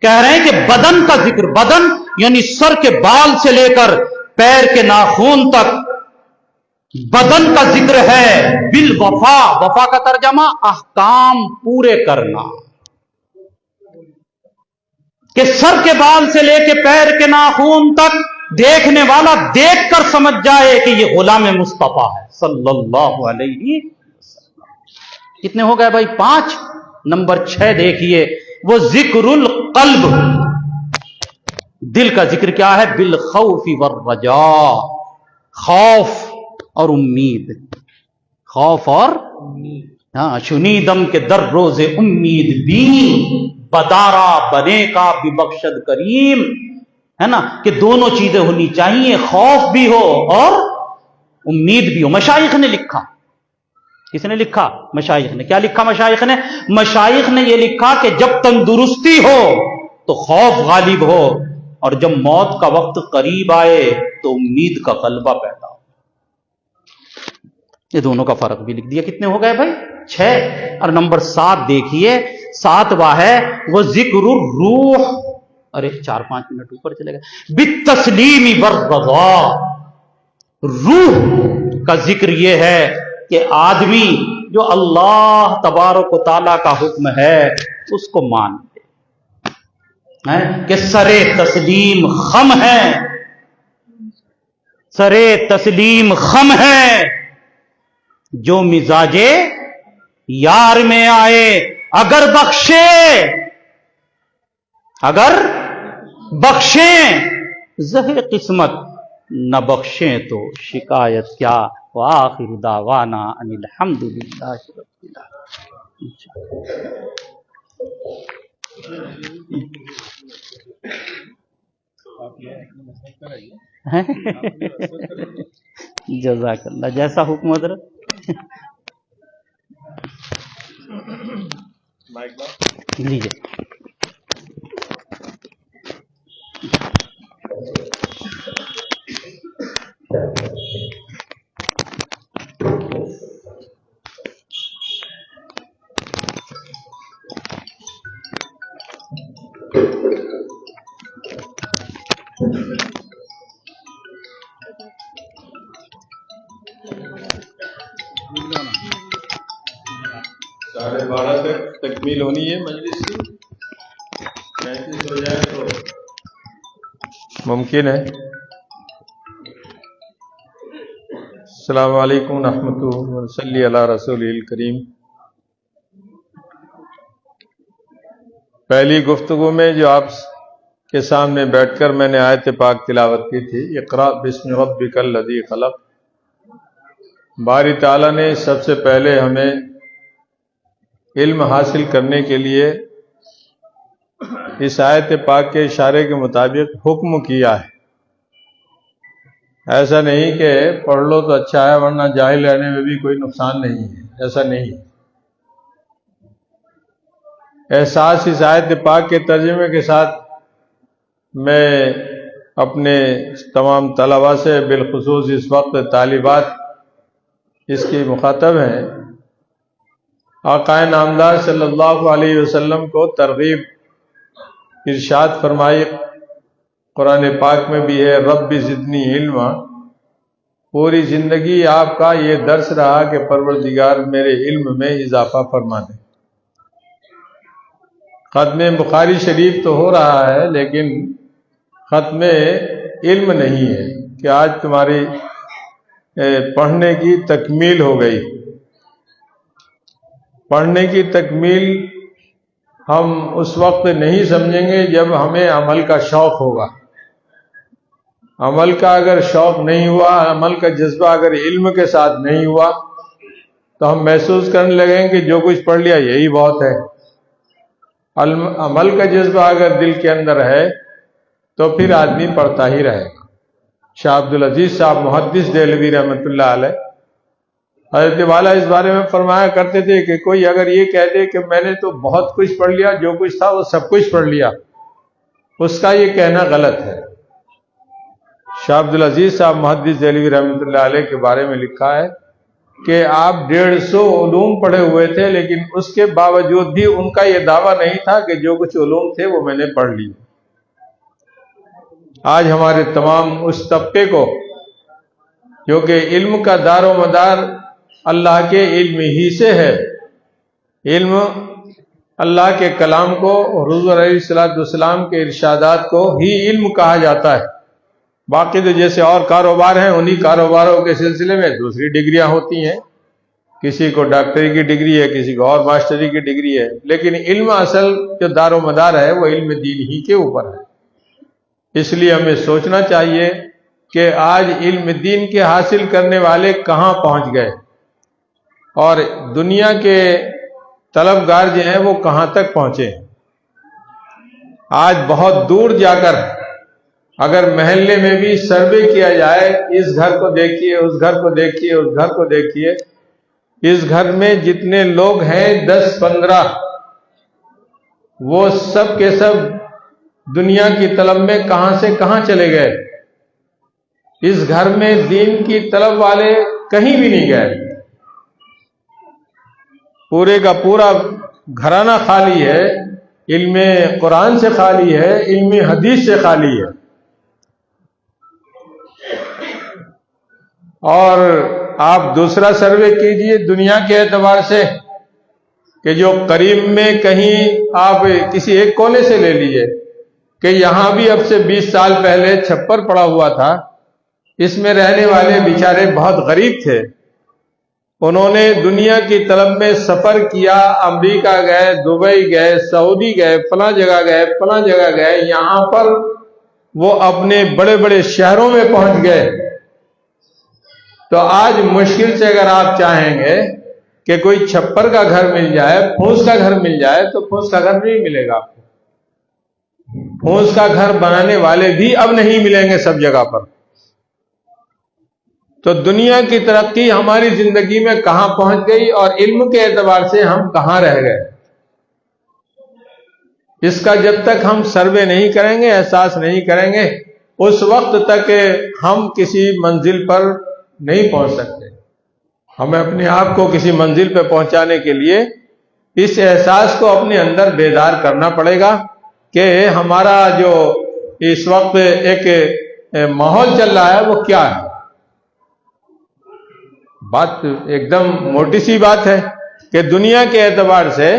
کہہ رہے ہیں کہ بدن کا ذکر، بدن یعنی سر کے بال سے لے کر پیر کے ناخن تک، بدن کا ذکر ہے بالوفا، وفا کا ترجمہ احکام پورے کرنا، کہ سر کے بال سے لے کے پیر کے ناخن تک دیکھنے والا دیکھ کر سمجھ جائے کہ یہ غلام مصطفیٰ ہے صلی اللہ علیہ وسلم۔ کتنے ہو گئے بھائی؟ 5۔ نمبر 6 دیکھیے، وہ ذکر القلب، دل کا ذکر کیا ہے؟ بالخوف والرجاء، خوف اور امید، خوف اور ہاں، شنیدم کے در روز امید بینی، بدارا بنے کا ببخشد کریم، ہے نا، کہ دونوں چیزیں ہونی چاہیے، خوف بھی ہو اور امید بھی ہو۔ مشائخ نے لکھا، کس نے لکھا؟ مشائخ نے۔ کیا لکھا مشائخ نے؟ مشائخ نے یہ لکھا کہ جب تندرستی ہو تو خوف غالب ہو، اور جب موت کا وقت قریب آئے تو امید کا غلبہ پیدا ہو۔ یہ دونوں کا فرق بھی لکھ دیا۔ کتنے ہو گئے بھائی؟ 6۔ اور نمبر 7 دیکھیے، 7واں ہے وہ ذکر الروح، ارے 4-5 منٹ اوپر چلے گئے، بالتسلیم والرضا، روح کا ذکر یہ ہے کہ آدمی جو اللہ تبارک و تعالیٰ کا حکم ہے اس کو مان لے، کہ سرے تسلیم خم ہے، سرے تسلیم خم ہے، جو مزاجے یار میں آئے، اگر بخشیں زہر قسمت، نہ بخشیں تو شکایت کیا، وآخر دعوانا ان الحمد للہ رب العالمین۔ جزاک اللہ، جیسا حکم حضرت۔ لیجیے۔ ساڑھے 12 تک تکمیل ہونی ہے مجلس کی، 35 ہو جائے تو ممکن ہے۔ السلام علیکم ورحمۃ اللہ، صلی علی رسول الکریم۔ پہلی گفتگو میں جو آپ کے سامنے بیٹھ کر میں نے آیت پاک تلاوت کی تھی، اقرأ بسم ربک الذی خلق، باری تعالیٰ نے سب سے پہلے ہمیں علم حاصل کرنے کے لیے اس آیت پاک کے اشارے کے مطابق حکم کیا ہے۔ ایسا نہیں کہ پڑھ لو تو اچھا ہے ورنہ جاہل رہنے میں بھی کوئی نقصان نہیں ہے، ایسا نہیں۔ احساس اس آیت پاک کے ترجمے کے ساتھ میں اپنے تمام طلباء سے، بالخصوص اس وقت طالبات اس کی مخاطب ہیں، آقا نامدار صلی اللہ علیہ وسلم کو ترغیب ارشاد فرمائی، قرآن پاک میں بھی ہے، رب زدنی علما۔ پوری زندگی آپ کا یہ درس رہا کہ پروردگار میرے علم میں اضافہ فرما دے۔ ختم بخاری شریف تو ہو رہا ہے لیکن ختم علم نہیں ہے کہ آج تمہاری پڑھنے کی تکمیل ہو گئی۔ پڑھنے کی تکمیل ہم اس وقت نہیں سمجھیں گے جب ہمیں عمل کا شوق ہوگا۔ عمل کا اگر شوق نہیں ہوا، عمل کا جذبہ اگر علم کے ساتھ نہیں ہوا تو ہم محسوس کرنے لگیں کہ جو کچھ پڑھ لیا یہی بہت ہے۔ عمل کا جذبہ اگر دل کے اندر ہے تو پھر آدمی پڑھتا ہی رہے گا۔ شاہ عبدالعزیز صاحب محدث دہلوی رحمۃ اللہ علیہ حضرت والا اس بارے میں فرمایا کرتے تھے کہ کوئی اگر یہ کہہ دے کہ میں نے تو بہت کچھ پڑھ لیا، جو کچھ تھا وہ سب کچھ پڑھ لیا، اس کا یہ کہنا غلط ہے۔ شاہ عبدالعزیز صاحب محدث دہلوی رحمۃ اللہ علیہ کے بارے میں لکھا ہے کہ آپ 150 علوم پڑھے ہوئے تھے، لیکن اس کے باوجود بھی ان کا یہ دعویٰ نہیں تھا کہ جو کچھ علوم تھے وہ میں نے پڑھ لی۔ آج ہمارے تمام اس طبقے کو کیونکہ علم کا دار و مدار اللہ کے علم ہی سے ہے. علم اللہ کے کلام کو، حضور علیہ الصلوۃ والسلام کے ارشادات کو ہی علم کہا جاتا ہے. باقی تو جیسے اور کاروبار ہیں، انہی کاروباروں کے سلسلے میں دوسری ڈگریاں ہوتی ہیں. کسی کو ڈاکٹری کی ڈگری ہے، کسی کو اور ماسٹری کی ڈگری ہے، لیکن علم اصل جو دار و مدار ہے وہ علم دین ہی کے اوپر ہے. اس لیے ہمیں سوچنا چاہیے کہ آج علم دین کے حاصل کرنے والے کہاں پہنچ گئے، اور دنیا کے طلبگار جو ہیں وہ کہاں تک پہنچے. آج بہت دور جا کر اگر محلے میں بھی سروے کیا جائے، اس گھر کو دیکھیے، اس گھر کو دیکھیے، اس گھر کو دیکھیے، اس گھر میں جتنے لوگ ہیں 10-15، وہ سب کے سب دنیا کی طلب میں کہاں سے کہاں چلے گئے. اس گھر میں دین کی طلب والے کہیں بھی نہیں گئے. پورے کا پورا گھرانہ خالی ہے، علم قرآن سے خالی ہے، علم حدیث سے خالی ہے. اور آپ دوسرا سروے کیجئے دنیا کے اعتبار سے، کہ جو قریب میں کہیں آپ کسی ایک کونے سے لے لیجئے کہ یہاں بھی اب سے 20 سال پہلے چھپر پڑا ہوا تھا، اس میں رہنے والے بیچارے بہت غریب تھے. انہوں نے دنیا کی طلب میں سفر کیا، امریکہ گئے، دبئی گئے، سعودی گئے، فلاں جگہ گئے، فلاں جگہ گئے. یہاں پر وہ اپنے بڑے بڑے شہروں میں پہنچ گئے. تو آج مشکل سے اگر آپ چاہیں گے کہ کوئی چھپر کا گھر مل جائے، پھوس کا گھر مل جائے، تو پھوس کا گھر نہیں ملے گا آپ کو. پھوس کا گھر بنانے والے بھی اب نہیں ملیں گے سب جگہ پر. تو دنیا کی ترقی ہماری زندگی میں کہاں پہنچ گئی، اور علم کے اعتبار سے ہم کہاں رہ گئے. اس کا جب تک ہم سروے نہیں کریں گے، احساس نہیں کریں گے، اس وقت تک ہم کسی منزل پر نہیں پہنچ سکتے. ہمیں اپنے آپ کو کسی منزل پہ پہنچانے کے لیے اس احساس کو اپنے اندر بیدار کرنا پڑے گا کہ ہمارا جو اس وقت ایک ماحول چل رہا ہے وہ کیا ہے. بات ایک دم موٹی سی بات ہے کہ دنیا کے اعتبار سے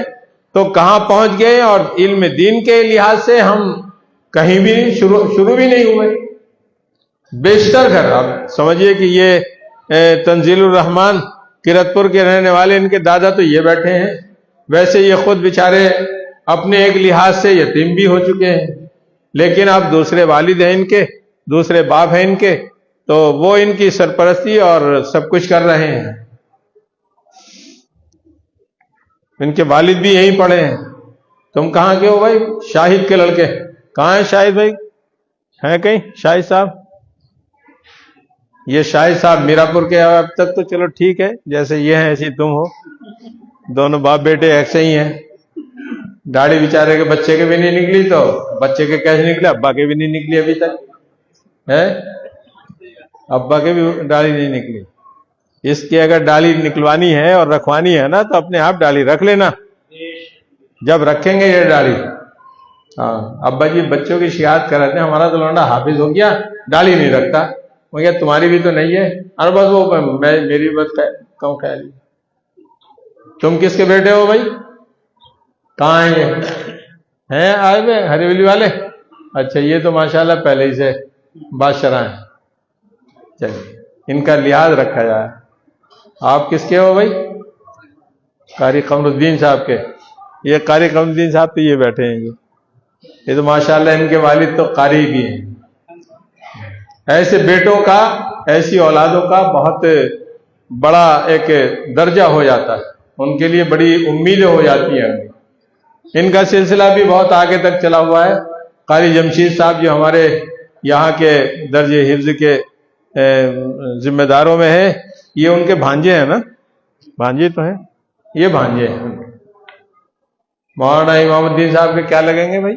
تو کہاں پہنچ گئے، اور علم دین کے لحاظ سے ہم کہیں بھی شروع بھی نہیں ہوئے. بیشتر گھر آپ سمجھیے کہ یہ تنزیل الرحمان کرت پور کے رہنے والے، ان کے دادا تو یہ بیٹھے ہیں. ویسے یہ خود بیچارے اپنے ایک لحاظ سے یتیم بھی ہو چکے ہیں، لیکن اب دوسرے والد ہیں ان کے، دوسرے باپ ہیں ان کے، تو وہ ان کی سرپرستی اور سب کچھ کر رہے ہیں. ان کے والد بھی یہیں پڑے ہیں. تم کہاں کے ہو بھائی؟ شاہد کے لڑکے. کہاں ہیں شاہد بھائی؟ ہیں کہیں شاہد صاحب؟ یہ شاہد صاحب میرا پور کے. اب تک تو چلو ٹھیک ہے، جیسے یہ ہیں ایسے تم ہو. دونوں باپ بیٹے ایسے ہی ہیں. داڑھی بیچارے کے بچے کے بھی نہیں نکلی، تو بچے کے کیسے نکلے؟ ابا کے بھی نہیں نکلی ابھی تک ہے. ابا کے بھی ڈالی نہیں نکلی. اس کی اگر ڈالی نکلوانی ہے اور رکھوانی ہے نا، تو اپنے آپ ڈالی رکھ لینا. جب رکھیں گے یہ ڈالی، ہاں ابا جی بچوں کی شکایت کر رہے تھے، ہمارا تو لونڈا حافظ ہو گیا، ڈالی نہیں رکھتا. وہ کیا تمہاری بھی تو نہیں ہے؟ اور بس وہ میری بس کم خیال. تم کس کے بیٹے ہو بھائی؟ کہاں ہیں یہ؟ ہیں آئے ہوئے ہری ولی والے؟ اچھا، یہ تو ماشاءاللہ پہلے ہی سے بادشاہ ہیں. چلیے ان کا لحاظ رکھا جائے. آپ کس کے ہو بھائی؟ قاری قمر الدین صاحب کے. یہ قاری قمر الدین صاحب تو یہ بیٹھے ہیں. یہ تو ماشاءاللہ ان کے والد تو قاری بھی ہیں. ایسے بیٹوں کا، ایسی اولادوں کا بہت بڑا ایک درجہ ہو جاتا ہے، ان کے لیے بڑی امیدیں ہو جاتی ہیں. ان کا سلسلہ بھی بہت آگے تک چلا ہوا ہے. قاری جمشید صاحب جو ہمارے یہاں کے درج حفظ کے ذمہ داروں میں ہے، یہ ان کے بھانجے ہیں نا؟ بھانجے تو ہیں، یہ بھانجے ہیں. مولانا امام الدین صاحب کے کیا لگیں گے بھائی؟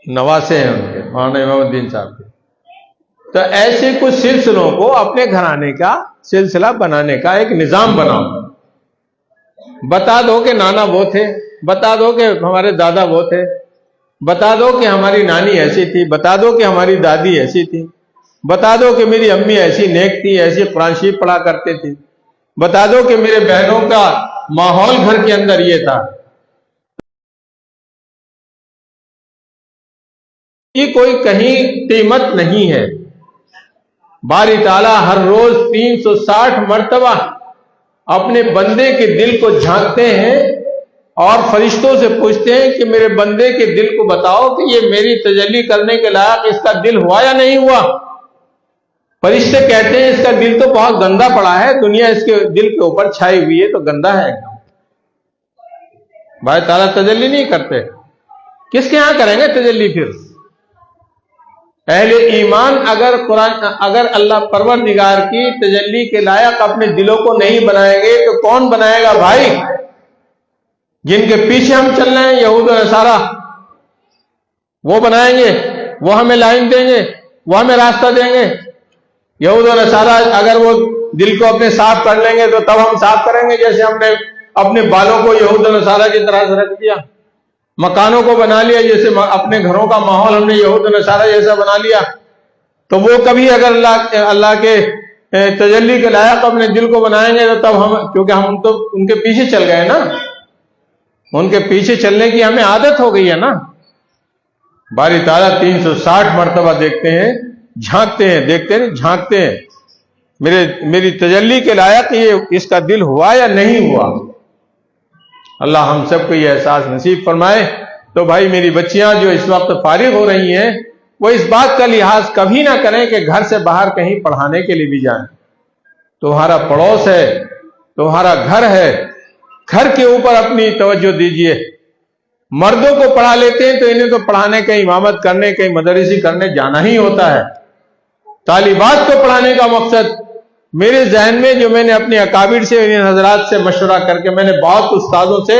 نواسے ہیں ان کے، مولانا امام الدین صاحب کے. تو ایسے کچھ سلسلوں کو اپنے گھرانے کا سلسلہ بنانے کا ایک نظام بناؤ. بتا دو کہ نانا وہ تھے، بتا دو کہ ہمارے دادا وہ تھے، بتا دو کہ ہماری نانی ایسی تھی، بتا دو کہ ہماری دادی ایسی تھی. بتا دو کہ میری امی ایسی نیک تھی, ایسی قرآن شریف پڑھا کرتے تھے, بتا دو کہ میرے بہنوں کا ماحول گھر کے اندر یہ تھا. یہ کوئی کہیں قیمت نہیں ہے. باری تعالیٰ ہر روز 360 مرتبہ اپنے بندے کے دل کو جھانکتے ہیں اور فرشتوں سے پوچھتے ہیں کہ میرے بندے کے دل کو بتاؤ کہ یہ میری تجلی کرنے کے لائق اس کا دل ہوا یا نہیں ہوا. فرشتے کہتے ہیں اس کا دل تو بہت گندا پڑا ہے, دنیا اس کے دل کے اوپر چھائی ہوئی ہے تو گندا ہے ایک دم. بھائی تعالیٰ تجلی نہیں کرتے, کس کے ہاں کریں گے تجلی پھر؟ اہل ایمان اگر اللہ پروردگار کی تجلی کے لائق اپنے دلوں کو نہیں بنائیں گے تو کون بنائے گا بھائی؟ جن کے پیچھے ہم چل رہے ہیں یہود و نصارہ, وہ بنائیں گے, وہ ہمیں لائن دیں گے, وہ ہمیں راستہ دیں گے. یہود و نصارہ اگر وہ دل کو اپنے صاف کر لیں گے تو تب ہم صاف کریں گے, جیسے ہم نے اپنے بالوں کو یہود و نصارہ کی طرح سے رکھ دیا, مکانوں کو بنا لیا جیسے اپنے گھروں کا ماحول ہم نے یہود و نصارہ جیسا بنا لیا. تو وہ کبھی اگر اللہ کے تجلی کے لائق اپنے دل کو بنائیں گے تو تب ہم, کیونکہ ہم تو ان کے پیچھے چل گئے نا, ان کے پیچھے چلنے کی ہمیں عادت ہو گئی ہے نا. باری تعالیٰ 360 مرتبہ دیکھتے ہیں, جھانکتے ہیں, دیکھتے ہیں جھانکتے ہیں, میری تجلی کے لائق یہ اس کا دل ہوا یا نہیں ہوا. اللہ ہم سب کو یہ احساس نصیب فرمائے. تو بھائی میری بچیاں جو اس وقت فارغ ہو رہی ہیں وہ اس بات کا لحاظ کبھی نہ کریں کہ گھر سے باہر کہیں پڑھانے کے لیے بھی جائیں. تمہارا پڑوس ہے, تمہارا گھر ہے, گھر کے اوپر اپنی توجہ دیجئے. مردوں کو پڑھا لیتے ہیں تو انہیں تو پڑھانے کا امامت کرنے, کہیں مدرسی کرنے جانا ہی ہوتا ہے. طالبات کو پڑھانے کا مقصد میرے ذہن میں, جو میں نے اپنے اکابر سے, ان حضرات سے مشورہ کر کے, میں نے بہت استادوں سے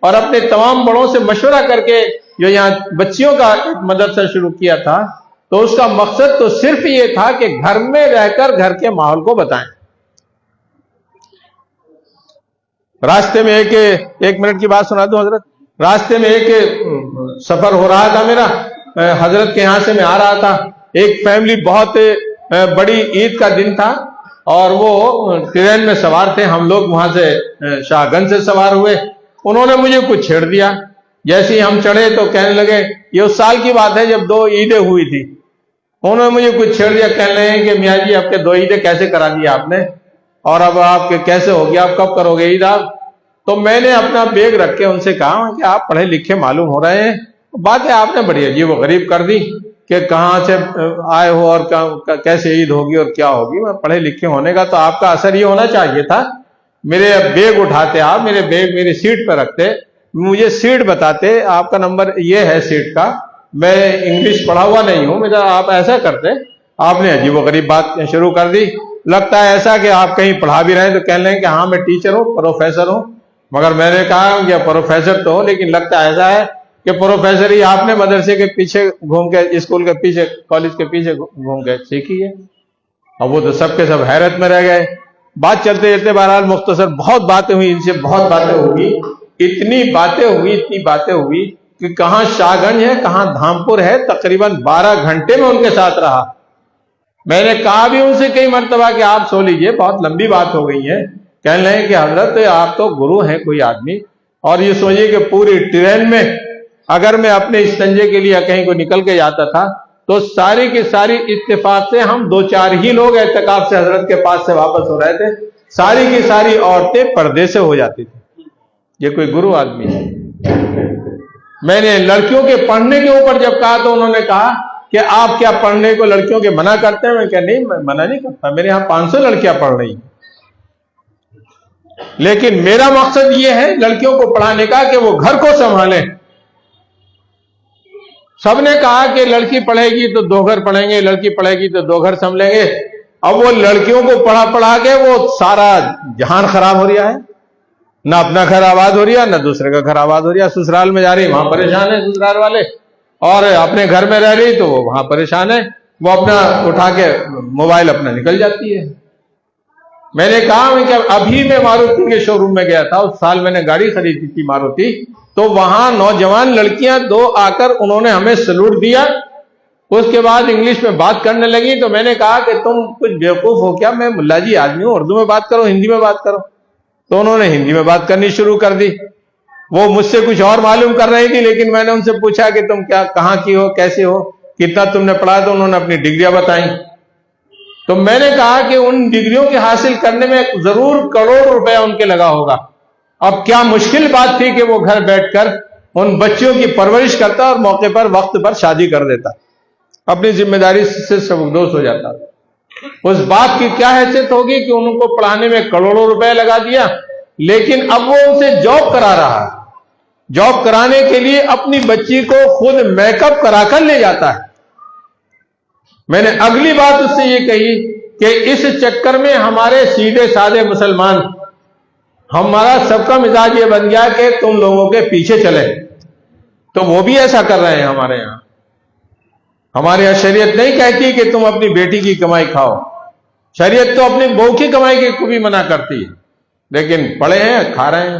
اور اپنے تمام بڑوں سے مشورہ کر کے جو یہاں بچیوں کا ایک مدرسہ شروع کیا تھا, تو اس کا مقصد تو صرف یہ تھا کہ گھر میں رہ کر گھر کے ماحول کو بتائیں. راستے میں ایک منٹ کی بات سنا دوں حضرت. راستے میں ایک سفر ہو رہا تھا میرا, حضرت کے یہاں سے میں آ رہا تھا. ایک فیملی, بہت بڑی عید کا دن تھا اور وہ ٹرین میں سوار تھے. ہم لوگ وہاں سے شاہ گنج سے سوار ہوئے. انہوں نے مجھے کچھ چھیڑ دیا. جیسے ہی ہم چڑھے تو کہنے لگے, یہ اس سال کی بات ہے جب 2 عیدیں ہوئی تھی, انہوں نے مجھے کچھ چھیڑ دیا. کہنے لگے کہ میاں جی آپ کے 2 عیدیں کیسے کرا دی آپ نے, اور اب آپ کے کیسے ہو گیا, آپ کب کرو گے عید آپ؟ تو میں نے اپنا بیگ رکھ کے ان سے کہا کہ آپ پڑھے لکھے معلوم ہو رہے ہیں, بات ہے آپ نے بڑی عجیب و غریب کر دی کہ کہاں سے آئے ہو اور کیسے عید ہوگی اور کیا ہوگی. میں پڑھے لکھے ہونے کا تو آپ کا اثر یہ ہونا چاہیے تھا, میرے بیگ اٹھاتے آپ, میرے بیگ میری سیٹ پہ رکھتے, مجھے سیٹ بتاتے, آپ کا نمبر یہ ہے سیٹ کا, میں انگلش پڑھا ہوا نہیں ہوں, میرا آپ ایسا کرتے. آپ نے عجیب و غریب بات شروع کر دی. لگتا ہے ایسا کہ آپ کہیں پڑھا بھی رہے ہیں تو کہہ لیں کہ ہاں میں ٹیچر ہوں, پروفیسر ہوں. مگر میں نے کہا کہ پروفیسر تو ہو, لیکن لگتا ایسا ہے کہ پروفیسر ہی آپ نے مدرسے کے پیچھے گھوم کے, اسکول کے پیچھے, کالج کے پیچھے گھوم کے سیکھی ہے. اب وہ تو سب کے سب حیرت میں رہ گئے. بات چلتے چلتے بہرحال مختصر بہت باتیں ہوئی, ان سے بہت باتیں ہوئی, اتنی باتیں ہوئی کہ کہاں شاہ گنج ہے, کہاں دھامپور ہے. تقریباً 12 گھنٹے میں ان کے ساتھ رہا. میں نے کہا بھی ان سے کئی مرتبہ کہ آپ سو لیجئے, بہت لمبی بات ہو گئی ہے. کہنے لگے کہ حضرت آپ تو گرو ہیں کوئی آدمی, اور یہ سوچیے کہ پوری ٹرین میں اگر میں اپنے استنجے کے لیے کہیں کو نکل کے جاتا تھا تو ساری کی ساری اتفاق سے ہم 2-4 ہی لوگ اعتکاف سے حضرت کے پاس سے واپس ہو رہے تھے, ساری کی ساری عورتیں پردے سے ہو جاتی تھی. یہ کوئی گرو آدمی ہے. میں نے لڑکیوں کے پڑھنے کے اوپر جب کہا تو انہوں نے کہا کہ آپ کیا پڑھنے کو لڑکیوں کے منع کرتے ہیں؟ میں کہا نہیں, میں منع نہیں کرتا, میرے یہاں 500 لڑکیاں پڑھ رہی ہیں, لیکن میرا مقصد یہ ہے لڑکیوں کو پڑھانے کا کہ وہ گھر کو سنبھالیں. سب نے کہا کہ لڑکی پڑھے گی تو 2 گھر پڑھیں گے, لڑکی پڑھے گی تو 2 گھر سنبھلیں گے. اب وہ لڑکیوں کو پڑھا کے وہ سارا جہان خراب ہو رہا ہے, نہ اپنا گھر آباد ہو رہا ہے, نہ دوسرے کا گھر آباد ہو رہا ہے. سسرال میں جا رہی, وہاں پریشان ہے سسرال والے, اور اپنے گھر میں رہ رہی تو وہ وہاں پریشان ہے. وہ اپنا اٹھا کے موبائل اپنا نکل جاتی ہے. میں نے کہا کہ ابھی میں ماروتی کے شو روم میں گیا تھا, اس سال میں نے گاڑی خریدی تھی ماروتی, تو وہاں نوجوان لڑکیاں 2 آ کر انہوں نے ہمیں سلوٹ دیا اس کے بعد انگلش میں بات کرنے لگی تو میں نے کہا کہ تم کچھ بیوقوف ہو کیا؟ میں ملا جی آدمی ہوں، اردو میں بات کرو، ہندی میں بات کرو۔ تو انہوں نے ہندی میں بات کرنی شروع کر دی۔ وہ مجھ سے کچھ اور معلوم کر رہی تھی، لیکن میں نے ان سے پوچھا کہ تم کیا، کہاں کی ہو، کیسے ہو، کتنا تم نے پڑھا؟ تو انہوں نے اپنی ڈگریاں بتائیں۔ تو میں نے کہا کہ ان ڈگریوں کے حاصل کرنے میں ضرور کروڑ روپے ان کے لگا ہوگا۔ اب کیا مشکل بات تھی کہ وہ گھر بیٹھ کر ان بچوں کی پرورش کرتا اور موقع پر وقت پر شادی کر دیتا، اپنی ذمہ داری سے سبکدوش ہو جاتا۔ اس باپ کی کیا حیثیت ہوگی کہ ان کو پڑھانے میں کروڑوں روپے لگا دیا، لیکن اب وہ ان سے جاب کرا رہا ہے۔ جاب کرانے کے لیے اپنی بچی کو خود میک اپ کرا کر لے جاتا ہے۔ میں نے اگلی بات اس سے یہ کہی کہ اس چکر میں ہمارے سیدھے سادے مسلمان، ہمارا سب کا مزاج یہ بن گیا کہ تم لوگوں کے پیچھے چلے، تو وہ بھی ایسا کر رہے ہیں ہمارے یہاں۔ ہمارے یہاں شریعت نہیں کہتی کہ تم اپنی بیٹی کی کمائی کھاؤ، شریعت تو اپنی بہو کی کمائی کو بھی منع کرتی ہے، لیکن پڑے ہیں، کھا رہے ہیں۔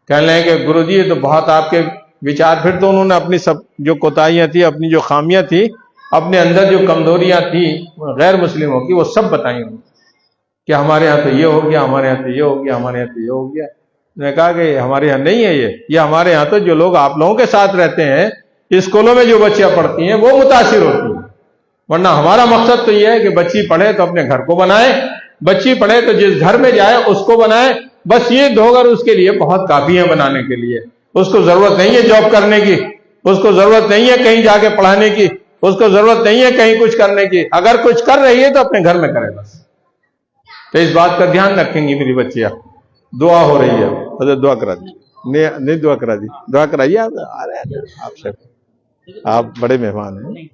کہنے لیں کہ گرو جی یہ تو بہت آپ کے وچار، پھر تو انہوں نے اپنی سب جو کوتاہیاں تھی، اپنی جو خامیاں تھی، اپنے اندر جو کمزوریاں تھیں غیر مسلموں کی، وہ سب بتائیں انہوں نے کہ ہمارے ہاں تو یہ ہو گیا، ہمارے ہاں تو یہ ہو گیا، ہمارے ہاں تو یہ ہو گیا۔ میں نے کہا کہ ہمارے ہاں نہیں ہے یہ ہمارے ہاں تو جو لوگ آپ لوگوں کے ساتھ رہتے ہیں، اسکولوں میں جو بچیاں پڑھتی ہیں وہ متاثر ہوتی ہیں، ورنہ ہمارا مقصد تو یہ ہے کہ بچی پڑھے تو اپنے گھر کو بنائے، بچی پڑھے تو جس گھر میں جائے اس کو بنائے۔ بس یہ دو گھر اس کے لیے بہت کافی ہیں بنانے کے لیے۔ اس کو ضرورت نہیں ہے جاب کرنے کی، اس کو ضرورت نہیں ہے کہیں جا کے پڑھانے کی، اس کو ضرورت نہیں ہے کہیں کچھ کرنے کی۔ اگر کچھ کر رہی ہے تو اپنے گھر میں کرے بس۔ تو اس بات کا دھیان رکھیں گی میری بچیاں۔ دعا ہو رہی ہے، حضرت دعا کرا دی، نہیں دعا کرا دی، دعا کرائیے آپ سے، آپ بڑے مہمان ہیں۔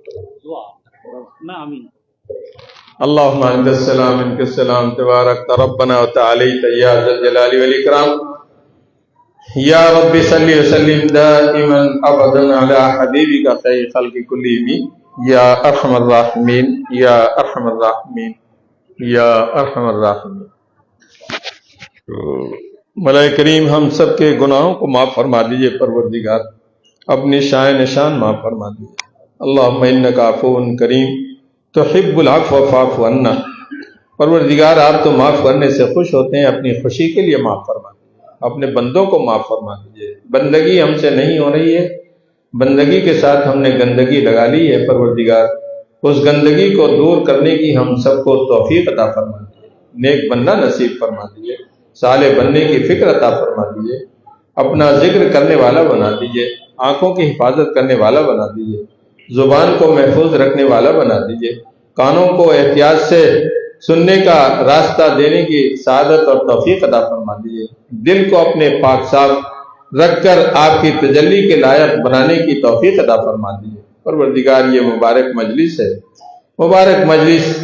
اللہم انت السلام منک السلام تبارک ربنا وتعالیت یا ذا الجلال والاکرام۔ یا رب صلی وسلم دائما ابدا علی حبیبک خیر خلق کلہم یا ارحم الراحمین یا ارحم الراحمین یا ارحم الراحمین۔ ملائک کریم ہم سب کے گناہوں کو معاف فرما دیجئے پروردگار، اپنی شان نشان معاف فرما دیجئے۔ اللہم انک عفو کریم تحب العفو فاعف عنا۔ پروردگار آپ تو معاف کرنے سے خوش ہوتے ہیں، اپنی خوشی کے لیے معاف فرما دیجیے، اپنے بندوں کو معاف فرما دیجیے۔ بندگی ہم سے نہیں ہو رہی ہے، بندگی کے ساتھ ہم نے گندگی لگا لی ہے، پروردگار اس گندگی کو دور کرنے کی ہم سب کو توفیق عطا فرما دیجیے، نیک بننا نصیب فرما دیجیے، صالح بننے کی فکر عطا فرما دیجیے، اپنا ذکر کرنے والا بنا دیجیے، آنکھوں کی حفاظت کرنے والا بنا دیجیے، زبان کو محفوظ رکھنے والا بنا دیجیے، کانوں کو احتیاط سے سننے کا راستہ دینے کی سعادت اور توفیق عطا فرما دیجیے، دل کو اپنے پاک صاف رکھ کر آپ کی تجلی کے لائق بنانے کی توفیق عطا فرما دیجیے۔ پروردگار یہ مبارک مجلس ہے، مبارک مجلس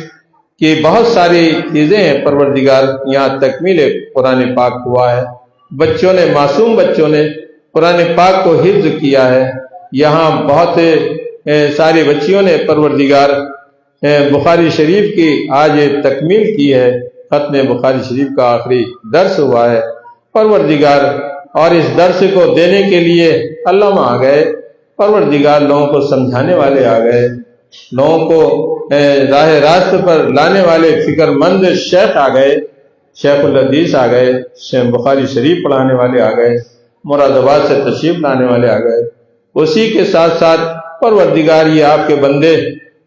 کی بہت ساری چیزیں ہیں پروردگار، یہاں تکمیل قرآن پاک ہوا ہے، بچوں نے، معصوم بچوں نے قرآن پاک کو حفظ کیا ہے، یہاں بہت ساری بچیوں نے پروردگار بخاری شریف کی آج تکمیل کی ہے، ختم بخاری شریف کا آخری درس ہوا ہے پروردگار، اور اس درس کو دینے کے لیے علامہ آ گئے پروردگار، لوگوں کو سمجھانے والے آ گئے، لوگوں کو راہ راست پر لانے والے فکر مند شیخ آ گئے، شیخ الحدیث آ گئے، بخاری شریف پڑھانے والے آ گئے، مراد آباد سے تشریف لانے والے آ گئے۔ اسی کے ساتھ ساتھ پروردگار یہ آپ کے بندے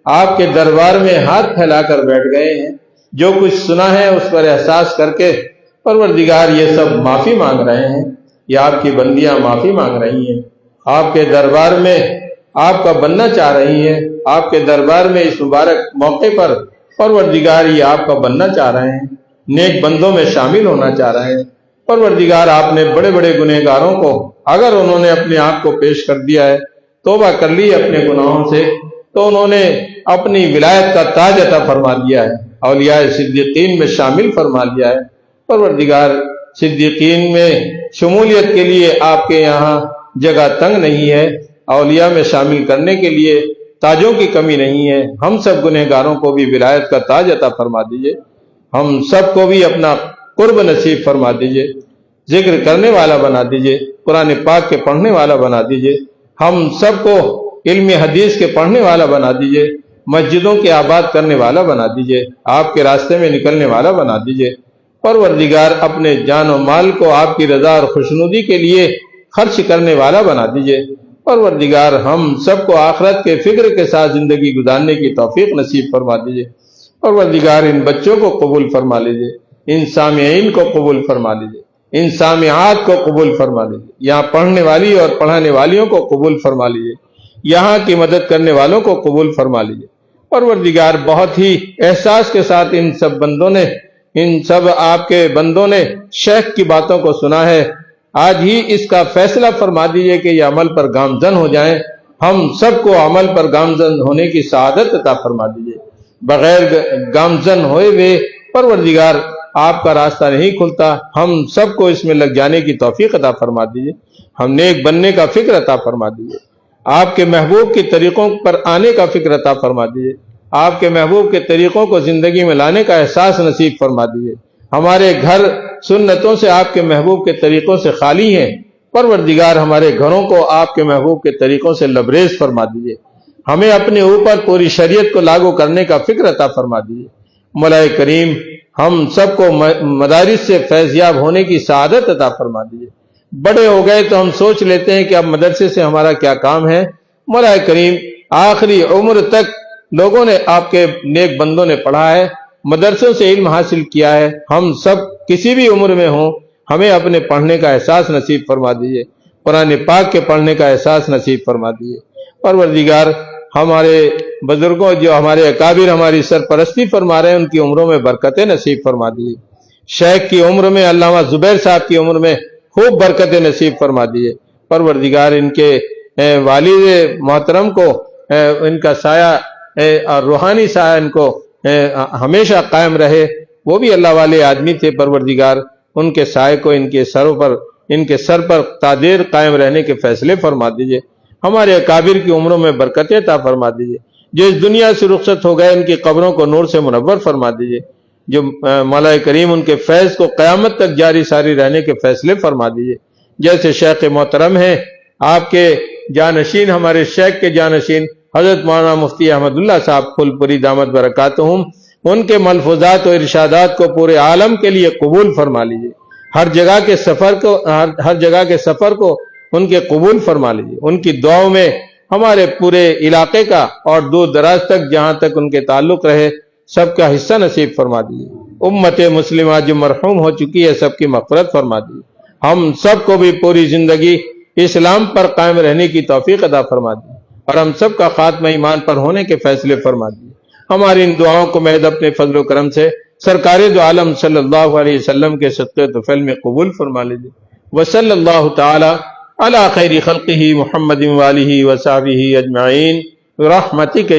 آپ کے دربار میں ہاتھ پھیلا کر بیٹھ گئے ہیں، جو کچھ سنا ہے اس پر احساس کر کے پروردگار یہ سب معافی مانگ رہے ہیں، یہ آپ کی بندیاں معافی مانگ رہی ہیں، آپ کے دربار میں آپ کا بننا چاہ رہی ہیں، آپ کے دربار میں اس مبارک موقع پر پروردگار یہ آپ کا بننا چاہ رہے ہیں، نیک بندوں میں شامل ہونا چاہ رہے ہیں۔ پروردگار آپ نے بڑے بڑے گنہگاروں کو اگر انہوں نے اپنے آپ کو پیش کر دیا ہے، توبہ کر لی اپنے گناہوں سے، تو انہوں نے اپنی ولایت کا تاج عطا فرما دیا ہے، اولیاء صدیقین میں شامل فرما لیا ہے۔ پروردگار صدیقین میں شمولیت کے لیے آپ کے یہاں جگہ تنگ نہیں ہے، اولیاء میں شامل کرنے کے لیے تاجوں کی کمی نہیں ہے۔ ہم سب گنہگاروں کو بھی ولایت کا تاج عطا فرما دیجئے، ہم سب کو بھی اپنا قرب نصیب فرما دیجئے، ذکر کرنے والا بنا دیجئے، قرآن پاک کے پڑھنے والا بنا دیجئے، ہم سب کو علم حدیث کے پڑھنے والا بنا دیجئے، مسجدوں کے آباد کرنے والا بنا دیجئے، آپ کے راستے میں نکلنے والا بنا دیجئے۔ پروردگار اپنے جان و مال کو آپ کی رضا اور خوشنودی کے لیے خرچ کرنے والا بنا دیجئے۔ پروردگار ہم سب کو آخرت کے فکر کے ساتھ زندگی گزارنے کی توفیق نصیب فرما دیجئے۔ پروردگار ان بچوں کو قبول فرما لیجئے، ان سامعین کو قبول فرما لیجئے، ان سامعات کو قبول فرما لیجئے، یہاں پڑھنے والی اور پڑھانے والیوں کو قبول فرما لیجئے، یہاں کی مدد کرنے والوں کو قبول فرما لیجئے۔ پروردگار بہت ہی احساس کے ساتھ ان سب آپ کے بندوں نے شیخ کی باتوں کو سنا ہے، آج ہی اس کا فیصلہ فرما دیجئے کہ یہ عمل پر گامزن ہو جائیں، ہم سب کو عمل پر گامزن ہونے کی سعادت عطا فرما دیجئے۔ بغیر گامزن ہوئے ہوئے پروردگار آپ کا راستہ نہیں کھلتا، ہم سب کو اس میں لگ جانے کی توفیق عطا فرما دیجئے، ہم نیک بننے کا فکر عطا فرما دیجئے، آپ کے محبوب کے طریقوں پر آنے کا فکر عطا فرما دیجئے، آپ کے محبوب کے طریقوں کو زندگی میں لانے کا احساس نصیب فرما دیجئے۔ ہمارے گھر سنتوں سے آپ کے محبوب کے طریقوں سے خالی ہیں، پروردگار ہمارے گھروں کو آپ کے محبوب کے طریقوں سے لبریز فرما دیجئے، ہمیں اپنے اوپر پوری شریعت کو لاگو کرنے کا فکر عطا فرما دیجئے۔ مولا کریم ہم سب کو مدارس سے فیضیاب ہونے کی سعادت عطا فرما دیجئے۔ بڑے ہو گئے تو ہم سوچ لیتے ہیں کہ اب مدرسے سے ہمارا کیا کام ہے، مولا کریم آخری عمر تک لوگوں نے آپ کے نیک بندوں نے پڑھا ہے، مدرسوں سے علم حاصل کیا ہے، ہم سب کسی بھی عمر میں ہوں ہمیں اپنے پڑھنے کا احساس نصیب فرما دیجئے، قرآن پاک کے پڑھنے کا احساس نصیب فرما دیجئے۔ پروردگار ہمارے بزرگوں جو ہمارے اکابر ہماری سرپرستی فرما رہے ہیں ان کی عمروں میں برکتیں نصیب فرما دیجئے، شیخ کی عمر میں علامہ زبیر صاحب کی عمر میں خوب برکتیں نصیب فرما دیجئے۔ پروردگار ان کے والد محترم کو ان کا سایہ اور روحانی سایہ ان کو ہمیشہ قائم رہے، وہ بھی اللہ والے آدمی تھے، پروردگار ان کے سائے کو ان کے سر پر تادیر قائم رہنے کے فیصلے فرما دیجئے۔ ہمارے اکابر کی عمروں میں برکتیں عطا فرما دیجئے، جو اس دنیا سے رخصت ہو گئے ان کی قبروں کو نور سے منور فرما دیجئے، جو مولا کریم ان کے فیض کو قیامت تک جاری ساری رہنے کے فیصلے فرما دیجئے۔ جیسے شیخ محترم ہیں آپ کے جانشین، ہمارے شیخ کے جانشین حضرت مولانا مفتی احمد اللہ صاحب پھول پوری دامت برکاتہم، ان کے ملفوظات و ارشادات کو پورے عالم کے لیے قبول فرما لیجئے، ہر جگہ کے سفر کو ان کے قبول فرما لیجئے، ان کی دعاؤں میں ہمارے پورے علاقے کا اور دور دراز تک جہاں تک ان کے تعلق رہے سب کا حصہ نصیب فرما دیجئے۔ امت مسلمہ جو مرحوم ہو چکی ہے سب کی مغفرت فرما دیجئے، ہم سب کو بھی پوری زندگی اسلام پر قائم رہنے کی توفیق عطا فرما دیجئے، اور ہم سب کا خاتمہ ایمان پر ہونے کے فیصلے فرما دیجئے۔ ہماری ان دعاؤں کو محض اپنے فضل و کرم سے سرکار دو عالم صلی اللہ علیہ وسلم کے صدقے طفیل میں قبول فرما لیجئے۔ وصلی اللہ تعالی علی خیر خلقہ محمد وآلہ وصحبہ اجمعین برحمتک